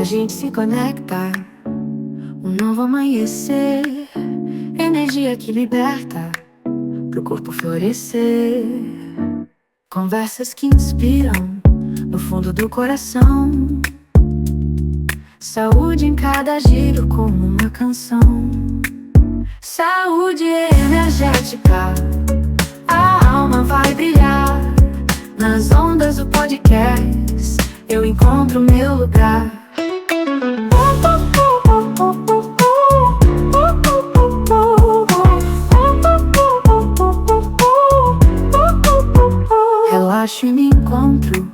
a gente se conecta. Um novo amanhecer, energia que liberta pro corpo florescer. Conversas que inspiram no fundo do coração. Saúde em cada giro como uma canção. Saúde energética, a alma vai brilhar. Nas ondas do podcast eu encontro meu lugar. Relaxo e me encontro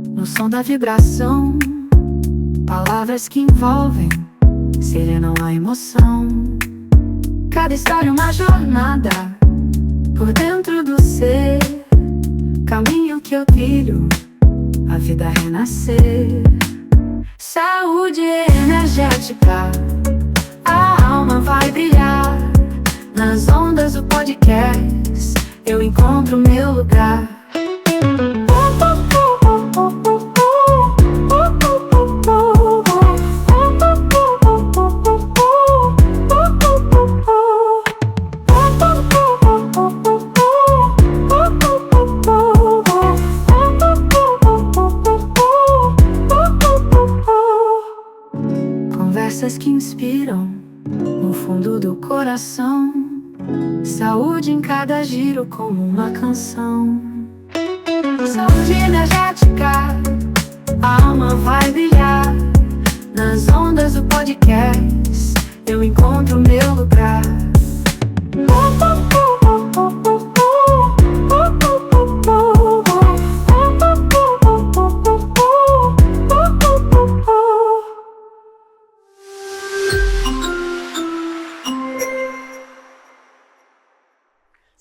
no som da vibração. Palavras que envolvem, serenam a emoção. Cada história uma jornada por dentro do ser. Caminho que eu trilho, a vida renascer. Saúde energética, a alma vai brilhar. Nas ondas do podcast eu encontro meu lugar. Conversas que inspiram no fundo do coração. Saúde em cada giro como uma canção. Saúde energética, a alma vai brilhar. Nas ondas do podcast eu encontro meu lugar.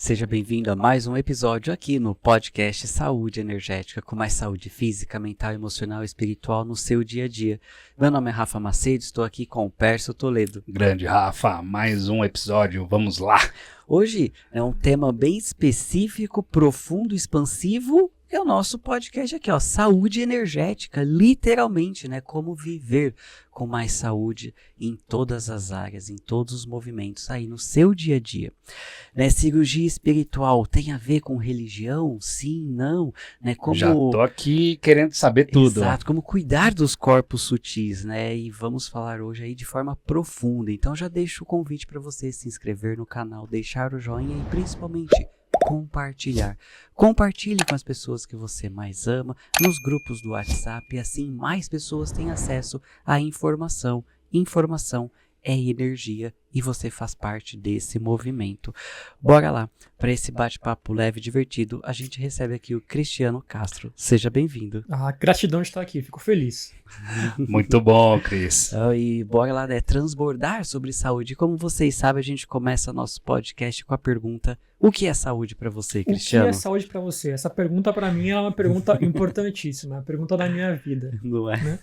Seja bem-vindo a mais um episódio aqui no podcast Saúde Energética, com mais saúde física, mental, emocional e espiritual no seu dia a dia. Meu nome é Rafa Macedo, estou aqui com o Pércio Toledo. Grande Rafa, mais um episódio, vamos lá! Hoje é um tema bem específico, profundo, expansivo, que é o nosso podcast aqui, ó, saúde energética, literalmente, né? Como viver com mais saúde em todas as áreas, em todos os movimentos aí no seu dia a dia. Né, cirurgia espiritual tem a ver com religião? Sim, não? Né, como... Já tô aqui querendo saber tudo. Exato, como cuidar dos corpos sutis, né? E vamos falar hoje aí de forma profunda. Então já deixo o convite para você se inscrever no canal, deixar o joinha e principalmente compartilhar. Compartilhe com as pessoas que você mais ama, nos grupos do WhatsApp, e assim mais pessoas têm acesso à informação. Informação é energia e você faz parte desse movimento. Bora lá, para esse bate-papo leve e divertido, a gente recebe aqui o Cristiano Castro. Seja bem-vindo. Gratidão de estar aqui, fico feliz. Muito bom, Cris. E bora lá, né, transbordar sobre saúde. Como vocês sabem, a gente começa nosso podcast com a pergunta: o que é saúde para você, Cristiano? O que é saúde para você? Essa pergunta para mim é uma pergunta importantíssima, é a pergunta da minha vida. Não é? Né?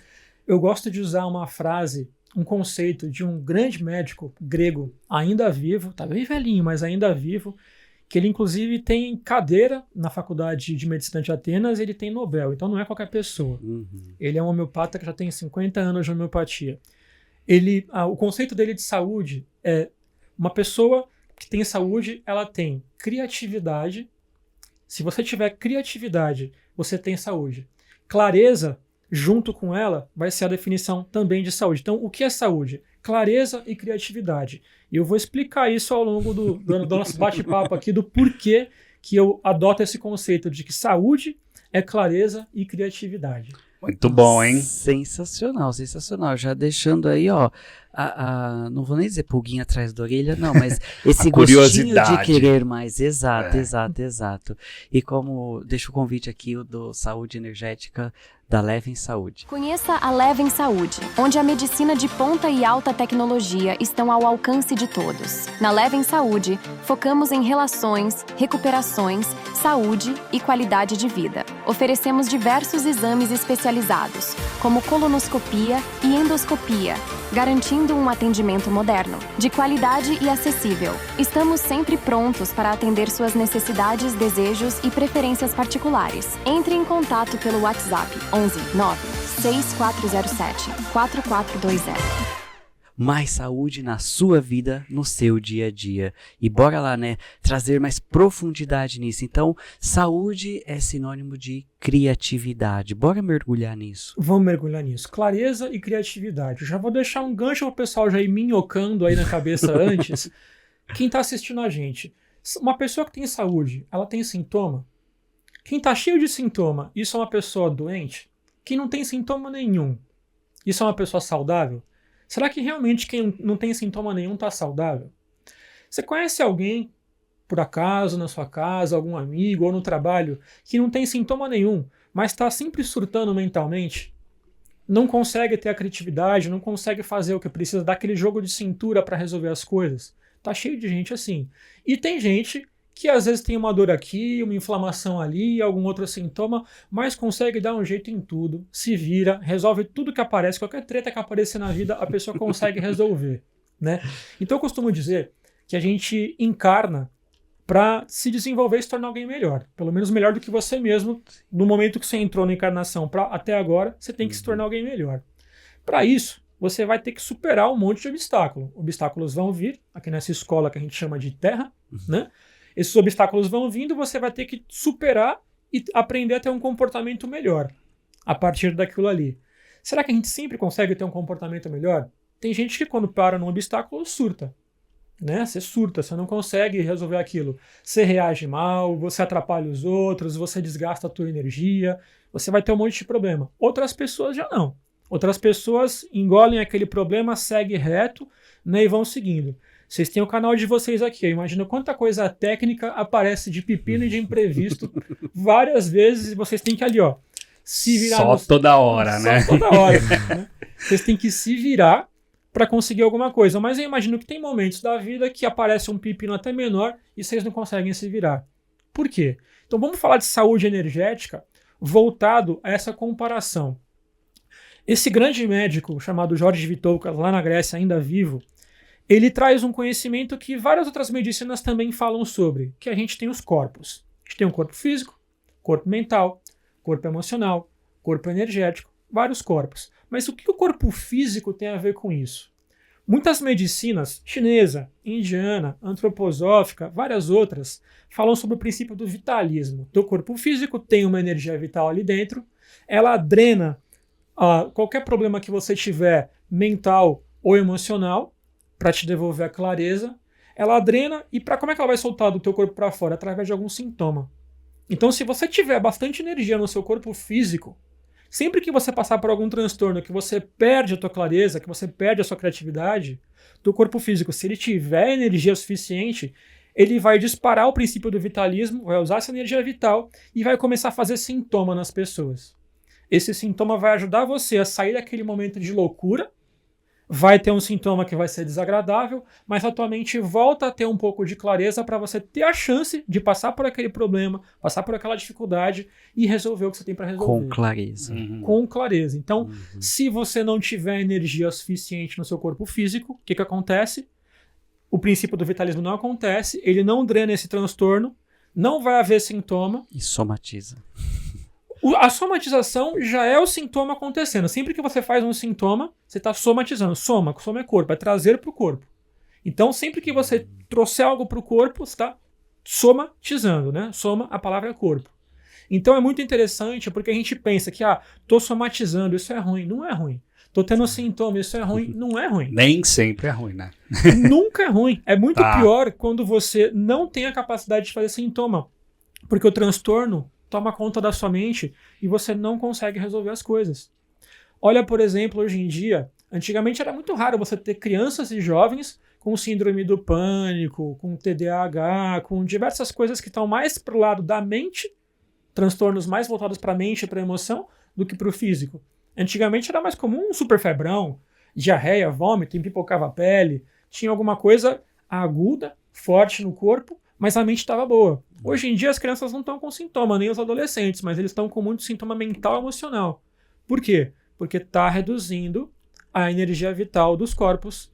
Eu gosto de usar uma frase, um conceito de um grande médico grego, ainda vivo, tá bem velhinho, mas ainda vivo, que ele inclusive tem cadeira na faculdade de medicina de Atenas, ele tem Nobel, então não é qualquer pessoa. Ele é um homeopata que já tem 50 anos de homeopatia. O conceito dele de saúde é uma pessoa que tem saúde, ela tem criatividade. Se você tiver criatividade, você tem saúde. Clareza, junto com ela, vai ser a definição também de saúde. Então, o que é saúde? Clareza e criatividade. E eu vou explicar isso ao longo do nosso bate-papo aqui, do porquê que eu adoto esse conceito de que saúde é clareza e criatividade. Muito bom, hein? Sensacional, sensacional. Já deixando aí, ó, não vou nem dizer pulguinha atrás da orelha, não, mas esse gostinho de querer mais. Exato, exato. E como deixo o convite aqui do Saúde Energética da Levem Saúde. Conheça a Levem Saúde, onde a medicina de ponta e alta tecnologia estão ao alcance de todos. Na Levem Saúde, focamos em relações, recuperações, saúde e qualidade de vida. Oferecemos diversos exames especializados, como colonoscopia e endoscopia, garantindo um atendimento moderno, de qualidade e acessível. Estamos sempre prontos para atender suas necessidades, desejos e preferências particulares. Entre em contato pelo WhatsApp 11 9 6407-4420. Mais saúde na sua vida, no seu dia a dia. E bora lá, né, trazer mais profundidade nisso. Então, saúde é sinônimo de criatividade. Bora mergulhar nisso. Vamos mergulhar nisso. Clareza e criatividade. Eu já vou deixar um gancho pro pessoal já ir minhocando aí na cabeça antes. Quem tá assistindo a gente. Uma pessoa que tem saúde, ela tem sintoma? Quem tá cheio de sintoma, isso é uma pessoa doente? Quem não tem sintoma nenhum, isso é uma pessoa saudável? Será que realmente quem não tem sintoma nenhum está saudável? Você conhece alguém, por acaso, na sua casa, algum amigo ou no trabalho, que não tem sintoma nenhum, mas está sempre surtando mentalmente? Não consegue ter a criatividade, não consegue fazer o que precisa, dar aquele jogo de cintura para resolver as coisas? Tá cheio de gente assim. E tem gente que às vezes tem uma dor aqui, uma inflamação ali, algum outro sintoma, mas consegue dar um jeito em tudo, se vira, resolve tudo que aparece, qualquer treta que aparecer na vida, a pessoa consegue resolver, né? Então eu costumo dizer que a gente encarna para se desenvolver e se tornar alguém melhor, pelo menos melhor do que você mesmo, no momento que você entrou na encarnação até agora, você tem que se tornar alguém melhor. Para isso, você vai ter que superar um monte de obstáculos. Obstáculos vão vir, aqui nessa escola que a gente chama de terra, né? Esses obstáculos vão vindo, você vai ter que superar e aprender a ter um comportamento melhor a partir daquilo ali. Será que a gente sempre consegue ter um comportamento melhor? Tem gente que quando para num obstáculo surta, né? Você surta, você não consegue resolver aquilo. Você reage mal, você atrapalha os outros, você desgasta a tua energia, você vai ter um monte de problema. Outras pessoas já não. Outras pessoas engolem aquele problema, seguem reto, né, e vão seguindo. Vocês têm o canal de vocês aqui. Eu imagino quanta coisa técnica aparece de pepino e de imprevisto várias vezes e vocês têm que ali, ó, se virar. Só toda hora, né? Só toda hora. Né? Vocês têm que se virar para conseguir alguma coisa. Mas eu imagino que tem momentos da vida que aparece um pepino até menor e vocês não conseguem se virar. Por quê? Então vamos falar de saúde energética voltado a essa comparação. Esse grande médico chamado Jorge Vitoukas, lá na Grécia, ainda vivo, ele traz um conhecimento que várias outras medicinas também falam sobre, que a gente tem os corpos. A gente tem um corpo físico, corpo mental, corpo emocional, corpo energético, vários corpos. Mas o que o corpo físico tem a ver com isso? Muitas medicinas, chinesa, indiana, antroposófica, várias outras, falam sobre o princípio do vitalismo. Teu corpo físico tem uma energia vital ali dentro, ela drena qualquer problema que você tiver mental ou emocional, para te devolver a clareza, ela drena e como é que ela vai soltar do teu corpo para fora? Através de algum sintoma. Então, se você tiver bastante energia no seu corpo físico, sempre que você passar por algum transtorno, que você perde a tua clareza, que você perde a sua criatividade, teu corpo físico, se ele tiver energia suficiente, ele vai disparar o princípio do vitalismo, vai usar essa energia vital e vai começar a fazer sintoma nas pessoas. Esse sintoma vai ajudar você a sair daquele momento de loucura, vai ter um sintoma que vai ser desagradável, mas a tua mente volta a ter um pouco de clareza para você ter a chance de passar por aquele problema, passar por aquela dificuldade e resolver o que você tem para resolver. Com clareza. Com clareza. Então, se você não tiver energia suficiente no seu corpo físico, o que acontece? O princípio do vitalismo não acontece, ele não drena esse transtorno, não vai haver sintoma. E somatiza. A somatização já é o sintoma acontecendo. Sempre que você faz um sintoma, você está somatizando. Soma é corpo, é trazer para o corpo. Então, sempre que você trouxer algo para o corpo, você está somatizando, né? Soma, a palavra é corpo. Então, é muito interessante porque a gente pensa que, estou somatizando, isso é ruim. Não é ruim. Estou tendo sintoma, isso é ruim. Não é ruim. Nem sempre é ruim, né? Nunca é ruim. É muito pior quando você não tem a capacidade de fazer sintoma. Porque o transtorno toma conta da sua mente e você não consegue resolver as coisas. Olha, por exemplo, hoje em dia, antigamente era muito raro você ter crianças e jovens com síndrome do pânico, com TDAH, com diversas coisas que estão mais para o lado da mente, transtornos mais voltados para a mente e para a emoção, do que para o físico. Antigamente era mais comum um superfebrão, diarreia, vômito, empipocava a pele, tinha alguma coisa aguda, forte no corpo, mas a mente estava boa. Hoje em dia as crianças não estão com sintoma, nem os adolescentes, mas eles estão com muito sintoma mental e emocional. Por quê? Porque está reduzindo a energia vital dos corpos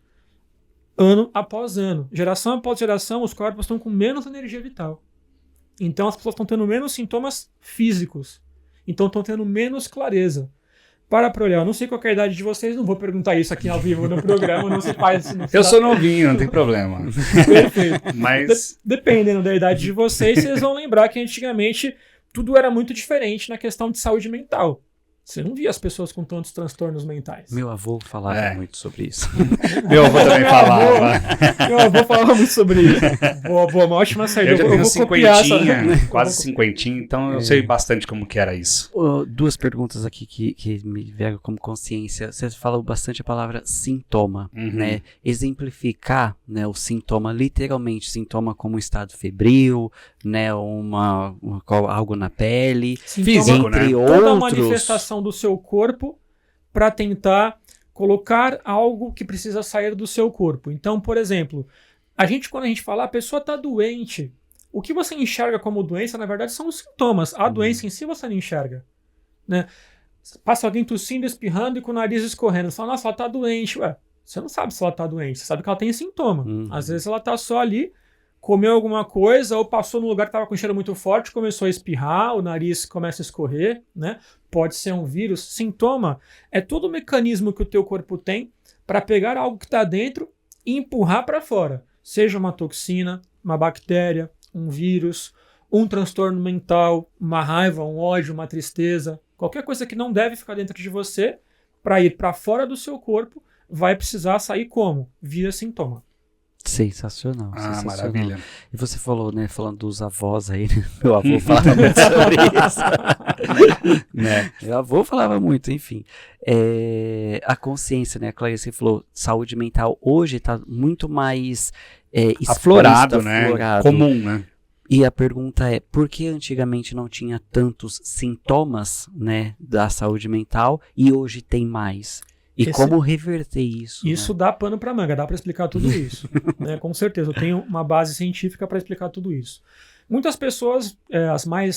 ano após ano. Geração após geração, os corpos estão com menos energia vital. Então as pessoas estão tendo menos sintomas físicos. Então estão tendo menos clareza. para olhar. Eu não sei qual é a idade de vocês, não vou perguntar isso aqui ao vivo no programa, não se faz. Eu sou novinho, não tem problema. Perfeito. Mas Dependendo da idade de vocês vão lembrar que antigamente tudo era muito diferente na questão de saúde mental. Você não via as pessoas com tantos transtornos mentais. Meu avô falava muito sobre isso. meu avô também falava. Meu avô falava muito sobre isso. Boa, uma ótima saída. Eu já tenho vou copiar cinquentinha, quase cinquentinha, então eu sei bastante como que era isso. Duas perguntas aqui que me vieram como consciência. Você falou bastante a palavra sintoma, né? Exemplificar, né, o sintoma, literalmente, sintoma como estado febril, né, algo na pele, Físico, entre né? outros. Toda manifestação do seu corpo para tentar colocar algo que precisa sair do seu corpo. Então, por exemplo, quando a gente fala a pessoa está doente, o que você enxerga como doença, na verdade, são os sintomas. A doença em si você não enxerga, né? Passa alguém tossindo, espirrando e com o nariz escorrendo. Você fala, nossa, ela está doente. Ué, você não sabe se ela está doente, você sabe que ela tem sintoma. Às vezes ela está só ali, comeu alguma coisa ou passou num lugar que estava com cheiro muito forte, começou a espirrar, o nariz começa a escorrer, né? Pode ser um vírus. Sintoma é todo o mecanismo que o teu corpo tem para pegar algo que está dentro e empurrar para fora. Seja uma toxina, uma bactéria, um vírus, um transtorno mental, uma raiva, um ódio, uma tristeza, qualquer coisa que não deve ficar dentro de você, para ir para fora do seu corpo, vai precisar sair como? Via sintoma. Sensacional, sensacional. Maravilha. E você falou, né, falando dos avós aí, né? Meu avô falava muito sobre isso. Né? Meu avô falava muito, enfim. A consciência, né, a Clarice falou, saúde mental hoje está muito mais aflorado, né? Comum, né? E a pergunta é, por que antigamente não tinha tantos sintomas, né, da saúde mental e hoje tem mais? E como reverter isso? Isso, né? Dá pano para manga, dá para explicar tudo isso. Né? Com certeza, eu tenho uma base científica para explicar tudo isso. Muitas pessoas,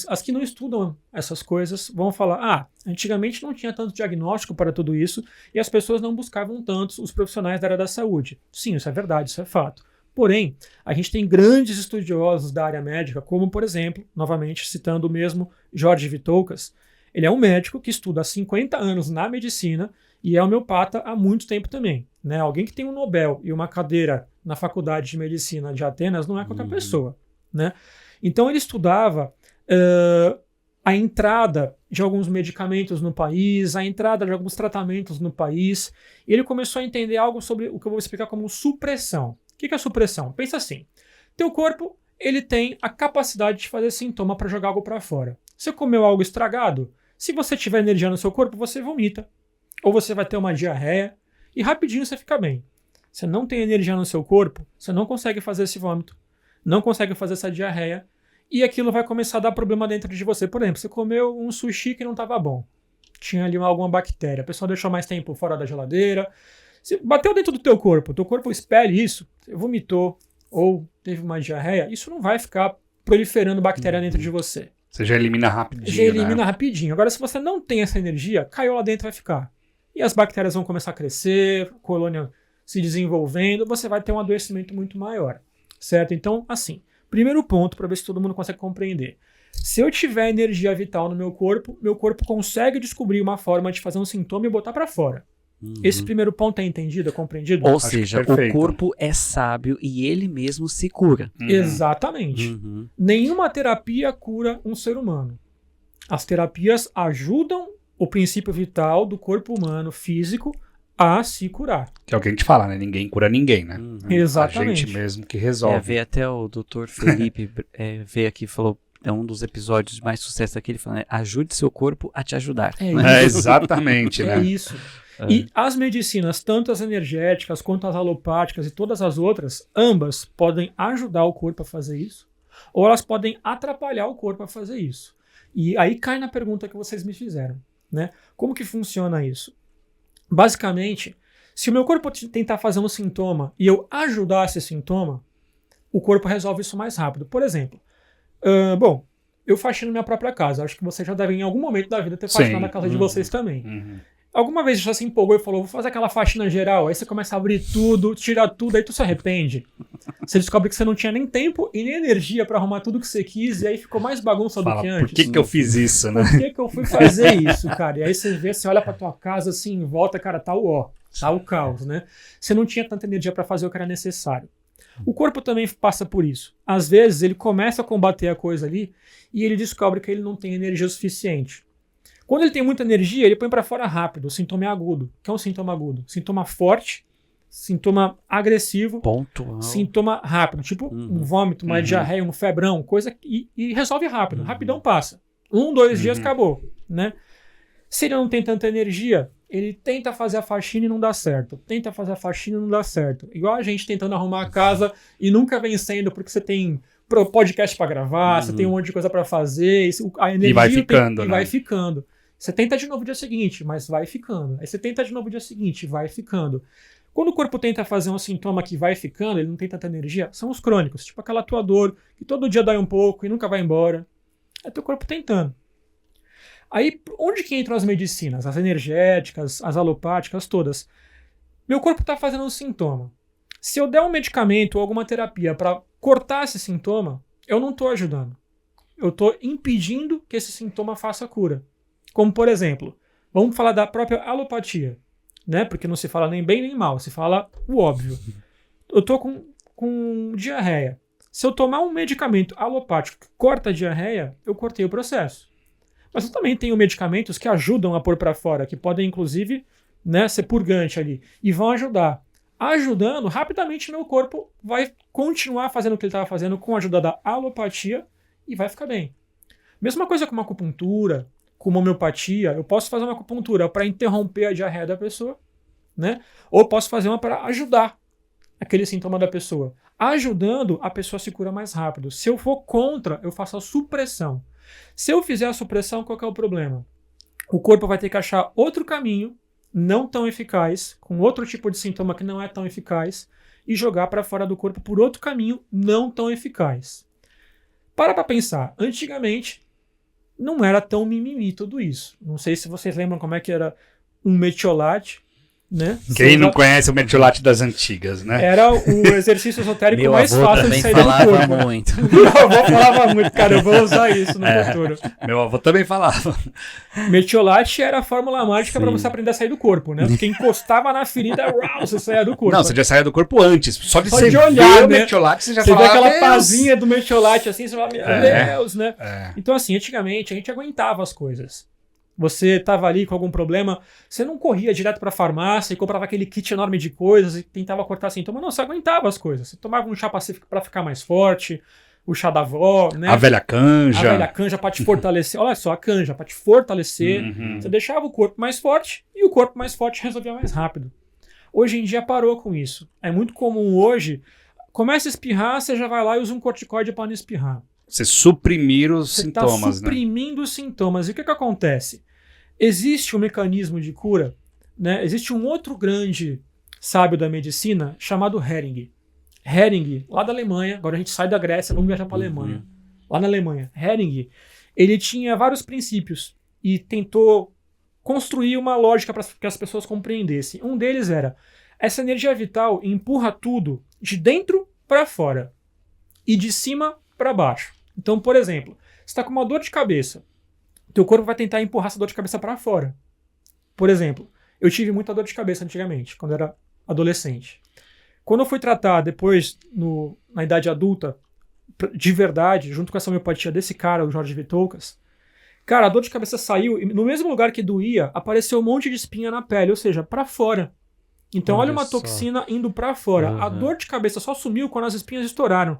as que não estudam essas coisas, vão falar, antigamente não tinha tanto diagnóstico para tudo isso e as pessoas não buscavam tanto os profissionais da área da saúde. Sim, isso é verdade, isso é fato. Porém, a gente tem grandes estudiosos da área médica, como, por exemplo, novamente citando o mesmo Jorge Vitoucas. Ele é um médico que estuda há 50 anos na medicina e é homeopata há muito tempo também. Né? Alguém que tem um Nobel e uma cadeira na Faculdade de Medicina de Atenas não é qualquer pessoa. Né? Então ele estudava a entrada de alguns medicamentos no país, a entrada de alguns tratamentos no país, e ele começou a entender algo sobre o que eu vou explicar como supressão. O que é supressão? Pensa assim, teu corpo ele tem a capacidade de fazer sintoma para jogar algo para fora. Você comeu algo estragado? Se você tiver energia no seu corpo, você vomita. Ou você vai ter uma diarreia e rapidinho você fica bem. Você não tem energia no seu corpo, você não consegue fazer esse vômito, não consegue fazer essa diarreia e aquilo vai começar a dar problema dentro de você. Por exemplo, você comeu um sushi que não estava bom. Tinha ali alguma bactéria, a pessoa deixou mais tempo fora da geladeira. Se bateu dentro do teu corpo espelha isso, você vomitou ou teve uma diarreia, isso não vai ficar proliferando bactéria dentro de você. Você já elimina rapidinho, Já elimina rapidinho. Agora, se você não tem essa energia, caiu lá dentro vai ficar. E as bactérias vão começar a crescer, colônia se desenvolvendo, você vai ter um adoecimento muito maior, certo? Então, assim, primeiro ponto para ver se todo mundo consegue compreender. Se eu tiver energia vital no meu corpo consegue descobrir uma forma de fazer um sintoma e botar para fora. Esse primeiro ponto é entendido, é compreendido? Ou seja, o corpo é sábio e ele mesmo se cura. Exatamente. Nenhuma terapia cura um ser humano. As terapias ajudam o princípio vital do corpo humano físico a se curar. Que é o que a gente fala, né? Ninguém cura ninguém, né? Exatamente. A gente mesmo que resolve. Veio até o Dr. Felipe veio aqui e falou, é um dos episódios de mais sucesso daquele, falando, né? Ajude seu corpo a te ajudar. Exatamente, né? É isso. E as medicinas, tanto as energéticas quanto as alopáticas e todas as outras, ambas podem ajudar o corpo a fazer isso, ou elas podem atrapalhar o corpo a fazer isso. E aí cai na pergunta que vocês me fizeram, né? Como que funciona isso? Basicamente, se o meu corpo tentar fazer um sintoma e eu ajudar esse sintoma, o corpo resolve isso mais rápido. Por exemplo, eu faxino minha própria casa. Acho que vocês já devem, em algum momento da vida, ter faxinado na casa de vocês também. Alguma vez você se empolgou e falou, vou fazer aquela faxina geral, aí você começa a abrir tudo, tirar tudo, aí tu se arrepende. Você descobre que você não tinha nem tempo e nem energia pra arrumar tudo que você quis, e aí ficou mais bagunça do que antes. Por que eu fiz isso, né? Por que eu fui fazer isso, cara? E aí você vê, você olha pra tua casa assim, em volta, cara, tá o caos, né? Você não tinha tanta energia pra fazer o que era necessário. O corpo também passa por isso. Às vezes ele começa a combater a coisa ali e ele descobre que ele não tem energia suficiente. Quando ele tem muita energia, ele põe para fora rápido. O sintoma é agudo. O que é um sintoma agudo? Sintoma forte, sintoma agressivo, Pontual. sintoma rápido. Tipo um vômito, uma diarreia, um febrão, coisa e resolve rápido. Rapidão passa. 1, 2 dias acabou, né? Se ele não tem tanta energia, ele tenta fazer a faxina e não dá certo. Tenta fazer a faxina e não dá certo. Igual a gente tentando arrumar a casa e nunca vencendo porque você tem podcast para gravar, você tem um monte de coisa para fazer, a energia e vai ficando, e né? vai ficando. Você tenta de novo no dia seguinte, mas vai ficando. Aí você tenta de novo no dia seguinte, vai ficando. Quando o corpo tenta fazer um sintoma que vai ficando, ele não tem tanta energia, são os crônicos, tipo aquela tua dor que todo dia dói um pouco e nunca vai embora. É teu corpo tentando. Aí, onde que entram as medicinas? As energéticas, as alopáticas, todas. Meu corpo está fazendo um sintoma. Se eu der um medicamento ou alguma terapia para cortar esse sintoma, eu não estou ajudando. Eu estou impedindo que esse sintoma faça cura. Como, por exemplo, vamos falar da própria alopatia, né? Porque não se fala nem bem nem mal, se fala o óbvio. Eu estou com diarreia. Se eu tomar um medicamento alopático que corta a diarreia, eu cortei o processo. Mas eu também tenho medicamentos que ajudam a pôr para fora, que podem, inclusive, né, ser purgante ali, e vão ajudar. Ajudando, rapidamente meu corpo vai continuar fazendo o que ele estava fazendo com a ajuda da alopatia e vai ficar bem. Mesma coisa com uma acupuntura, com uma homeopatia, eu posso fazer uma acupuntura para interromper a diarreia da pessoa, né? Ou posso fazer uma para ajudar aquele sintoma da pessoa. Ajudando, a pessoa se cura mais rápido. Se eu for contra, eu faço a supressão. Se eu fizer a supressão, qual que é o problema? O corpo vai ter que achar outro caminho, não tão eficaz, com outro tipo de sintoma que não é tão eficaz, e jogar para fora do corpo por outro caminho não tão eficaz. Para pensar, antigamente não era tão mimimi tudo isso. Não sei se vocês lembram como é que era um metiolate, né? Quem não conhece o metiolate das antigas, né? Era o exercício esotérico Meu mais avô fácil de também sair do falava corpo. muito. Meu avô falava muito, cara, eu vou usar isso no futuro. Meu avô também falava. Metiolate era a fórmula mágica para Sim. você aprender a sair do corpo, né? Porque encostava na ferida, você saía do corpo. Não, você já saía do corpo antes. Só de Só você de olhar, ver o né? metiolate, você já Você vê falava, aquela "Deus!" pazinha do metiolate assim, você fala, meu Deus, né? É. Então, assim, antigamente a gente aguentava as coisas. Você tava ali com algum problema, você não corria direto pra farmácia e comprava aquele kit enorme de coisas e tentava cortar sintoma. Não, você aguentava as coisas. Você tomava um chá pacífico pra ficar mais forte, o chá da avó, né? A velha canja. A velha canja pra te fortalecer. Olha só, a canja pra te fortalecer. Uhum. Você deixava o corpo mais forte e o corpo mais forte resolvia mais rápido. Hoje em dia parou com isso. É muito comum hoje, começa a espirrar, você já vai lá e usa um corticoide para não espirrar. Você suprimir os Você está sintomas, né? suprimindo os sintomas. E o que acontece? Existe um mecanismo de cura, né? Existe um outro grande sábio da medicina chamado Hering. Hering, lá da Alemanha, agora a gente sai da Grécia, vamos viajar para a Alemanha. Lá na Alemanha, Hering, ele tinha vários princípios e tentou construir uma lógica para que as pessoas compreendessem. Um deles era, essa energia vital empurra tudo de dentro para fora e de cima para baixo. Então, por exemplo, você está com uma dor de cabeça, teu corpo vai tentar empurrar essa dor de cabeça para fora. Por exemplo, eu tive muita dor de cabeça antigamente, quando eu era adolescente. Quando eu fui tratar depois, na idade adulta, de verdade, junto com essa homeopatia desse cara, o Jorge Vitoucas, cara, a dor de cabeça saiu e no mesmo lugar que doía, apareceu um monte de espinha na pele, ou seja, para fora. Então olha uma toxina indo para fora. A dor de cabeça só sumiu quando as espinhas estouraram.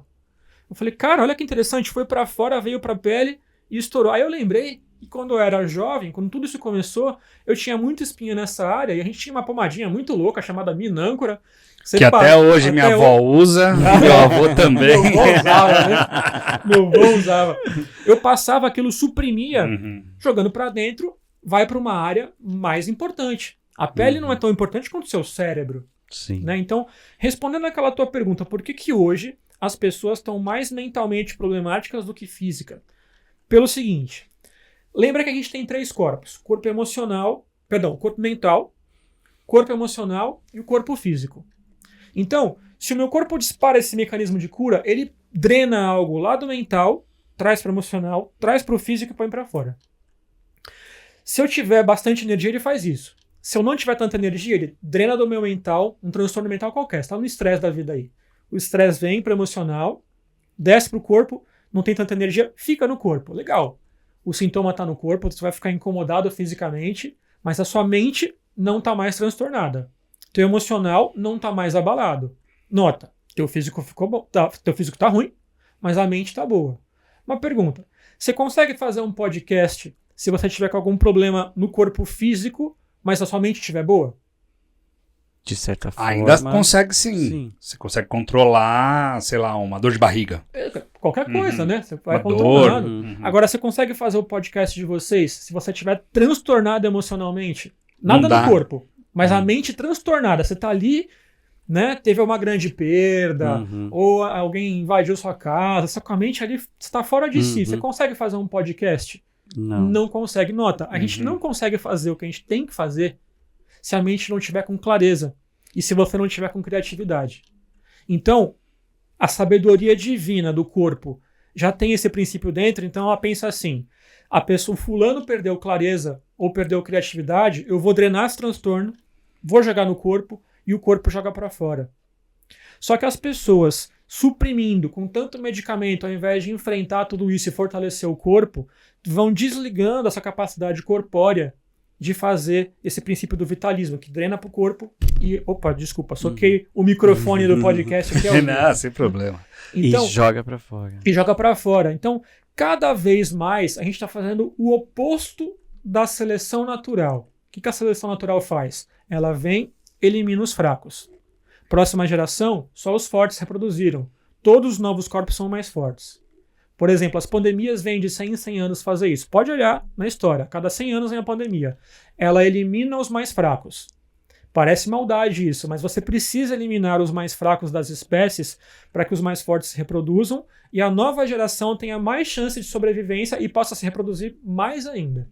Eu falei, cara, olha que interessante, foi para fora, veio para a pele e estourou. Aí eu lembrei que quando eu era jovem, quando tudo isso começou, eu tinha muita espinha nessa área e a gente tinha uma pomadinha muito louca chamada Minâncora. Que até hoje minha avó usa, meu avô também. Meu avô usava, né? Meu avô usava. Eu passava aquilo, suprimia, jogando para dentro, vai para uma área mais importante. A pele não é tão importante quanto o seu cérebro. Sim. Né? Então, respondendo àquela tua pergunta, por que hoje as pessoas estão mais mentalmente problemáticas do que física? Pelo seguinte, lembra que a gente tem 3 corpos. Corpo emocional, o corpo mental, corpo emocional e o corpo físico. Então, se o meu corpo dispara esse mecanismo de cura, ele drena algo lá do mental, traz para o emocional, traz para o físico e põe para fora. Se eu tiver bastante energia, ele faz isso. Se eu não tiver tanta energia, ele drena do meu mental, um transtorno mental qualquer. Você está no estresse da vida aí. O estresse vem para o emocional, desce para o corpo, não tem tanta energia, fica no corpo. Legal. O sintoma está no corpo, você vai ficar incomodado fisicamente, mas a sua mente não está mais transtornada. Teu emocional não está mais abalado. Nota, teu físico ficou bom, teu físico está ruim, mas a mente está boa. Uma pergunta, você consegue fazer um podcast se você tiver com algum problema no corpo físico, mas a sua mente estiver boa? De certa forma. Ainda consegue sim. Sim. Você consegue controlar, sei lá, uma dor de barriga. Qualquer coisa, né? Você vai Uma dor. controlando. Agora, você consegue fazer o podcast de vocês se você estiver transtornado emocionalmente? Nada Não dá. no corpo, mas a mente transtornada. Você tá ali, né? Teve uma grande perda, ou alguém invadiu sua casa, só com a mente ali está fora de si. Você consegue fazer um podcast? Não consegue. Nota, a gente não consegue fazer o que a gente tem que fazer se a mente não estiver com clareza e se você não estiver com criatividade. Então, a sabedoria divina do corpo já tem esse princípio dentro, então ela pensa assim, a pessoa, fulano perdeu clareza ou perdeu criatividade, eu vou drenar esse transtorno, vou jogar no corpo e o corpo joga para fora. Só que as pessoas suprimindo com tanto medicamento, ao invés de enfrentar tudo isso e fortalecer o corpo, vão desligando essa capacidade corpórea de fazer esse princípio do vitalismo, que drena para o corpo e... Opa, desculpa, soquei o microfone do podcast aqui. Não, sem problema. Então, e joga pra fora. E joga para fora. Então, cada vez mais, a gente está fazendo o oposto da seleção natural. O que a seleção natural faz? Ela vem, elimina os fracos. Próxima geração, só os fortes reproduziram. Todos os novos corpos são mais fortes. Por exemplo, as pandemias vêm de 100 em 100 anos fazer isso. Pode olhar na história. Cada 100 anos vem a pandemia. Ela elimina os mais fracos. Parece maldade isso, mas você precisa eliminar os mais fracos das espécies para que os mais fortes se reproduzam e a nova geração tenha mais chance de sobrevivência e possa se reproduzir mais ainda.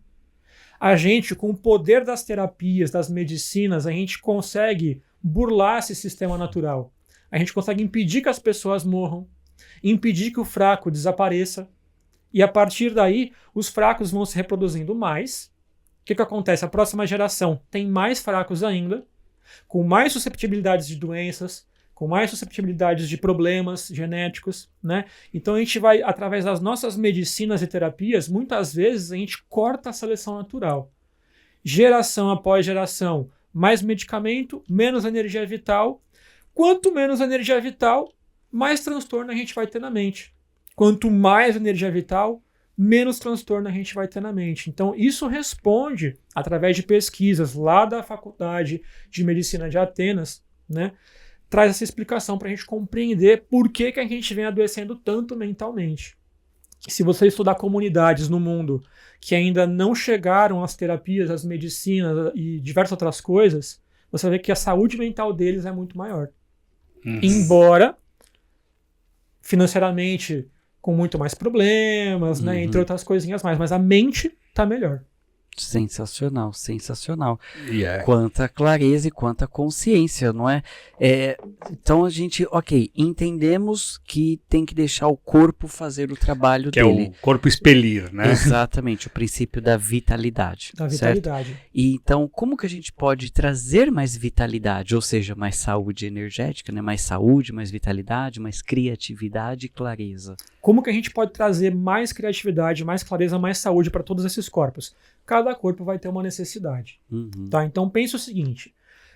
A gente, com o poder das terapias, das medicinas, a gente consegue burlar esse sistema natural. A gente consegue impedir que as pessoas morram, impedir que o fraco desapareça, e a partir daí os fracos vão se reproduzindo mais. O que acontece? A próxima geração tem mais fracos ainda, com mais susceptibilidades de doenças, com mais susceptibilidades de problemas genéticos, né? Então a gente vai, através das nossas medicinas e terapias, muitas vezes a gente corta a seleção natural. Geração após geração, mais medicamento, menos energia vital. Quanto menos energia vital, mais transtorno a gente vai ter na mente. Quanto mais energia vital, menos transtorno a gente vai ter na mente. Então, isso responde, através de pesquisas lá da Faculdade de Medicina de Atenas, né, traz essa explicação para a gente compreender por que a gente vem adoecendo tanto mentalmente. Se você estudar comunidades no mundo que ainda não chegaram às terapias, às medicinas e diversas outras coisas, você vai ver que a saúde mental deles é muito maior. Embora financeiramente com muito mais problemas, né, entre outras coisinhas mais, mas a mente tá melhor. Sensacional, sensacional. Yeah. Quanta clareza e quanta consciência, não é? Então a gente, ok, entendemos que tem que deixar o corpo fazer o trabalho Que dele. é o corpo expelir, né? Exatamente, o princípio da vitalidade. Da certo? vitalidade. E então, como que a gente pode trazer mais vitalidade, ou seja, mais saúde energética, né? Mais saúde, mais vitalidade, mais criatividade e clareza? Como que a gente pode trazer mais criatividade, mais clareza, mais saúde para todos esses corpos? Cada corpo vai ter uma necessidade. Tá? Então pense o seguinte,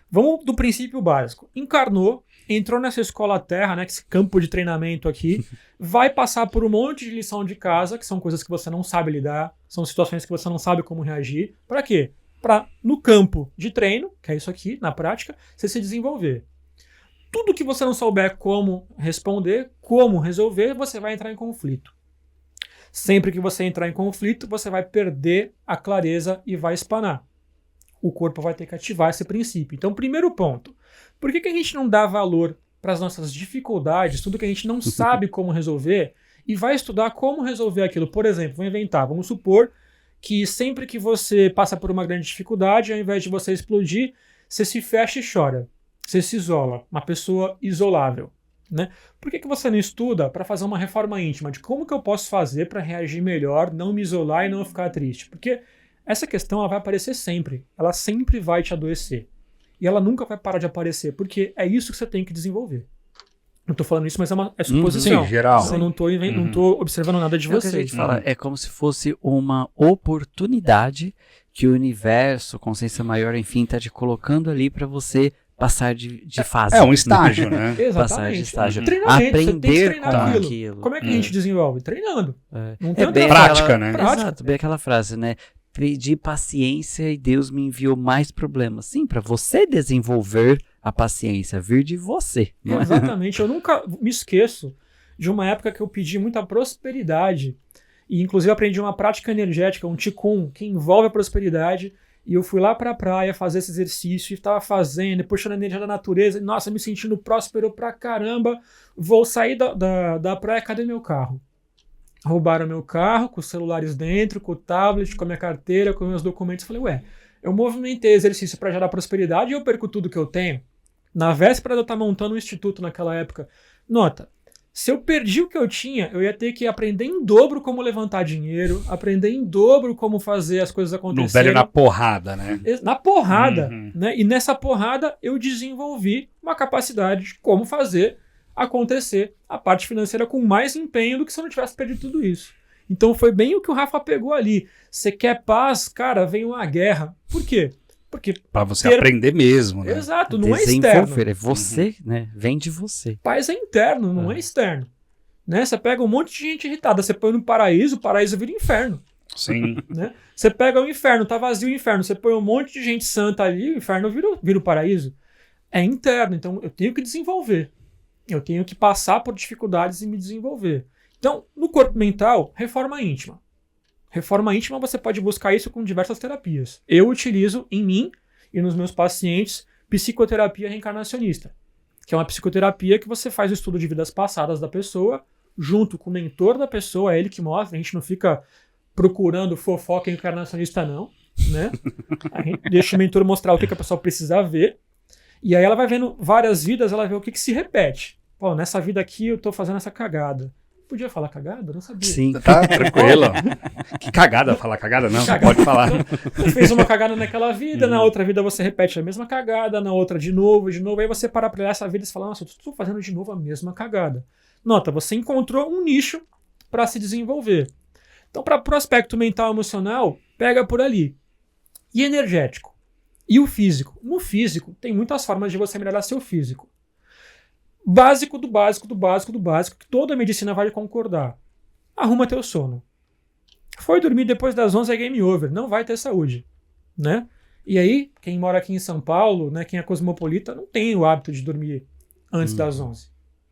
vamos do princípio básico. Encarnou, entrou nessa escola Terra, né, esse campo de treinamento aqui, vai passar por um monte de lição de casa, que são coisas que você não sabe lidar, são situações que você não sabe como reagir. Para quê? Para, no campo de treino, que é isso aqui, na prática, você se desenvolver. Tudo que você não souber como responder, como resolver, você vai entrar em conflito. Sempre que você entrar em conflito, você vai perder a clareza e vai espanar. O corpo vai ter que ativar esse princípio. Então, primeiro ponto. Por que a gente não dá valor para as nossas dificuldades, tudo que a gente não sabe como resolver, e vai estudar como resolver aquilo? Por exemplo, vamos supor que sempre que você passa por uma grande dificuldade, ao invés de você explodir, você se fecha e chora. Você se isola. Uma pessoa isolável. Né? Por que você não estuda para fazer uma reforma íntima? De como que eu posso fazer para reagir melhor, não me isolar e não ficar triste? Porque essa questão ela vai aparecer sempre. Ela sempre vai te adoecer. E ela nunca vai parar de aparecer, porque é isso que você tem que desenvolver. Não tô falando isso, mas é suposição. Sim, geral. Eu não tô observando nada de É o que você. a gente fala, é como se fosse uma oportunidade que o universo, consciência maior, enfim, tá te colocando ali para você passar de fase. É um estágio, né? Exatamente. Passar de estágio. Treinamento, você tem que Aprender treinar com aquilo. aquilo. Como é que a gente desenvolve? Treinando. Não tem É bem outra prática, aquela, né? Prática. Exato, bem aquela frase, né? Pedi paciência e Deus me enviou mais problemas. Sim, para você desenvolver a paciência, vir de você. Não é? Exatamente. Eu nunca me esqueço de uma época que eu pedi muita prosperidade e inclusive aprendi uma prática energética, um Qigong, que envolve a prosperidade. E eu fui lá pra praia fazer esse exercício e tava fazendo, puxando a energia da natureza. E, nossa, me sentindo próspero pra caramba. Vou sair da praia, cadê meu carro? Roubaram meu carro, com os celulares dentro, com o tablet, com a minha carteira, com meus documentos. Falei, ué, eu movimentei exercício para gerar prosperidade e eu perco tudo que eu tenho? Na véspera de eu estar montando um instituto naquela época. Nota, se eu perdi o que eu tinha, eu ia ter que aprender em dobro como levantar dinheiro, aprender em dobro como fazer as coisas acontecerem. No velho na porrada, né? Na porrada, né? E nessa porrada eu desenvolvi uma capacidade de como fazer acontecer a parte financeira com mais empenho do que se eu não tivesse perdido tudo isso. Então foi bem o que o Rafa pegou ali. Você quer paz? Cara, vem uma guerra. Por quê? Porque pra você aprender mesmo, né? Exato, não é externo. É você, né? Vem de você. Paz é interno, não é externo. Né? Você pega um monte de gente irritada, você põe no paraíso, o paraíso vira inferno. Sim. Né? Você pega o inferno, tá vazio o inferno, você põe um monte de gente santa ali, o inferno vira o paraíso. É interno, então eu tenho que desenvolver. Eu tenho que passar por dificuldades e me desenvolver. Então, no corpo mental, reforma íntima. Reforma íntima, você pode buscar isso com diversas terapias. Eu utilizo em mim e nos meus pacientes psicoterapia reencarnacionista, que é uma psicoterapia que você faz o estudo de vidas passadas da pessoa, junto com o mentor da pessoa, é ele que mostra, a gente não fica procurando fofoca encarnacionista não, né? A gente deixa o mentor mostrar o que a pessoa precisa ver, e aí ela vai vendo várias vidas, ela vê o que se repete. Pô, nessa vida aqui eu tô fazendo essa cagada. Podia falar cagada? Eu não sabia. Sim. Tá tranquilo. Que cagada, falar cagada não, Cagada. pode falar. Você fez uma cagada naquela vida, na outra vida você repete a mesma cagada, na outra de novo, aí você para pra olhar essa vida e fala, nossa, eu estou fazendo de novo a mesma cagada. Nota, você encontrou um nicho para se desenvolver. Então, para o aspecto mental e emocional, pega por ali. E energético? E o físico? No físico, tem muitas formas de você melhorar seu físico. Básico do básico do básico do básico, que toda a medicina vai concordar. Arruma teu sono. Foi dormir depois das 11 é game over, não vai ter saúde, né? E aí, quem mora aqui em São Paulo, né, quem é cosmopolita, não tem o hábito de dormir antes das 11.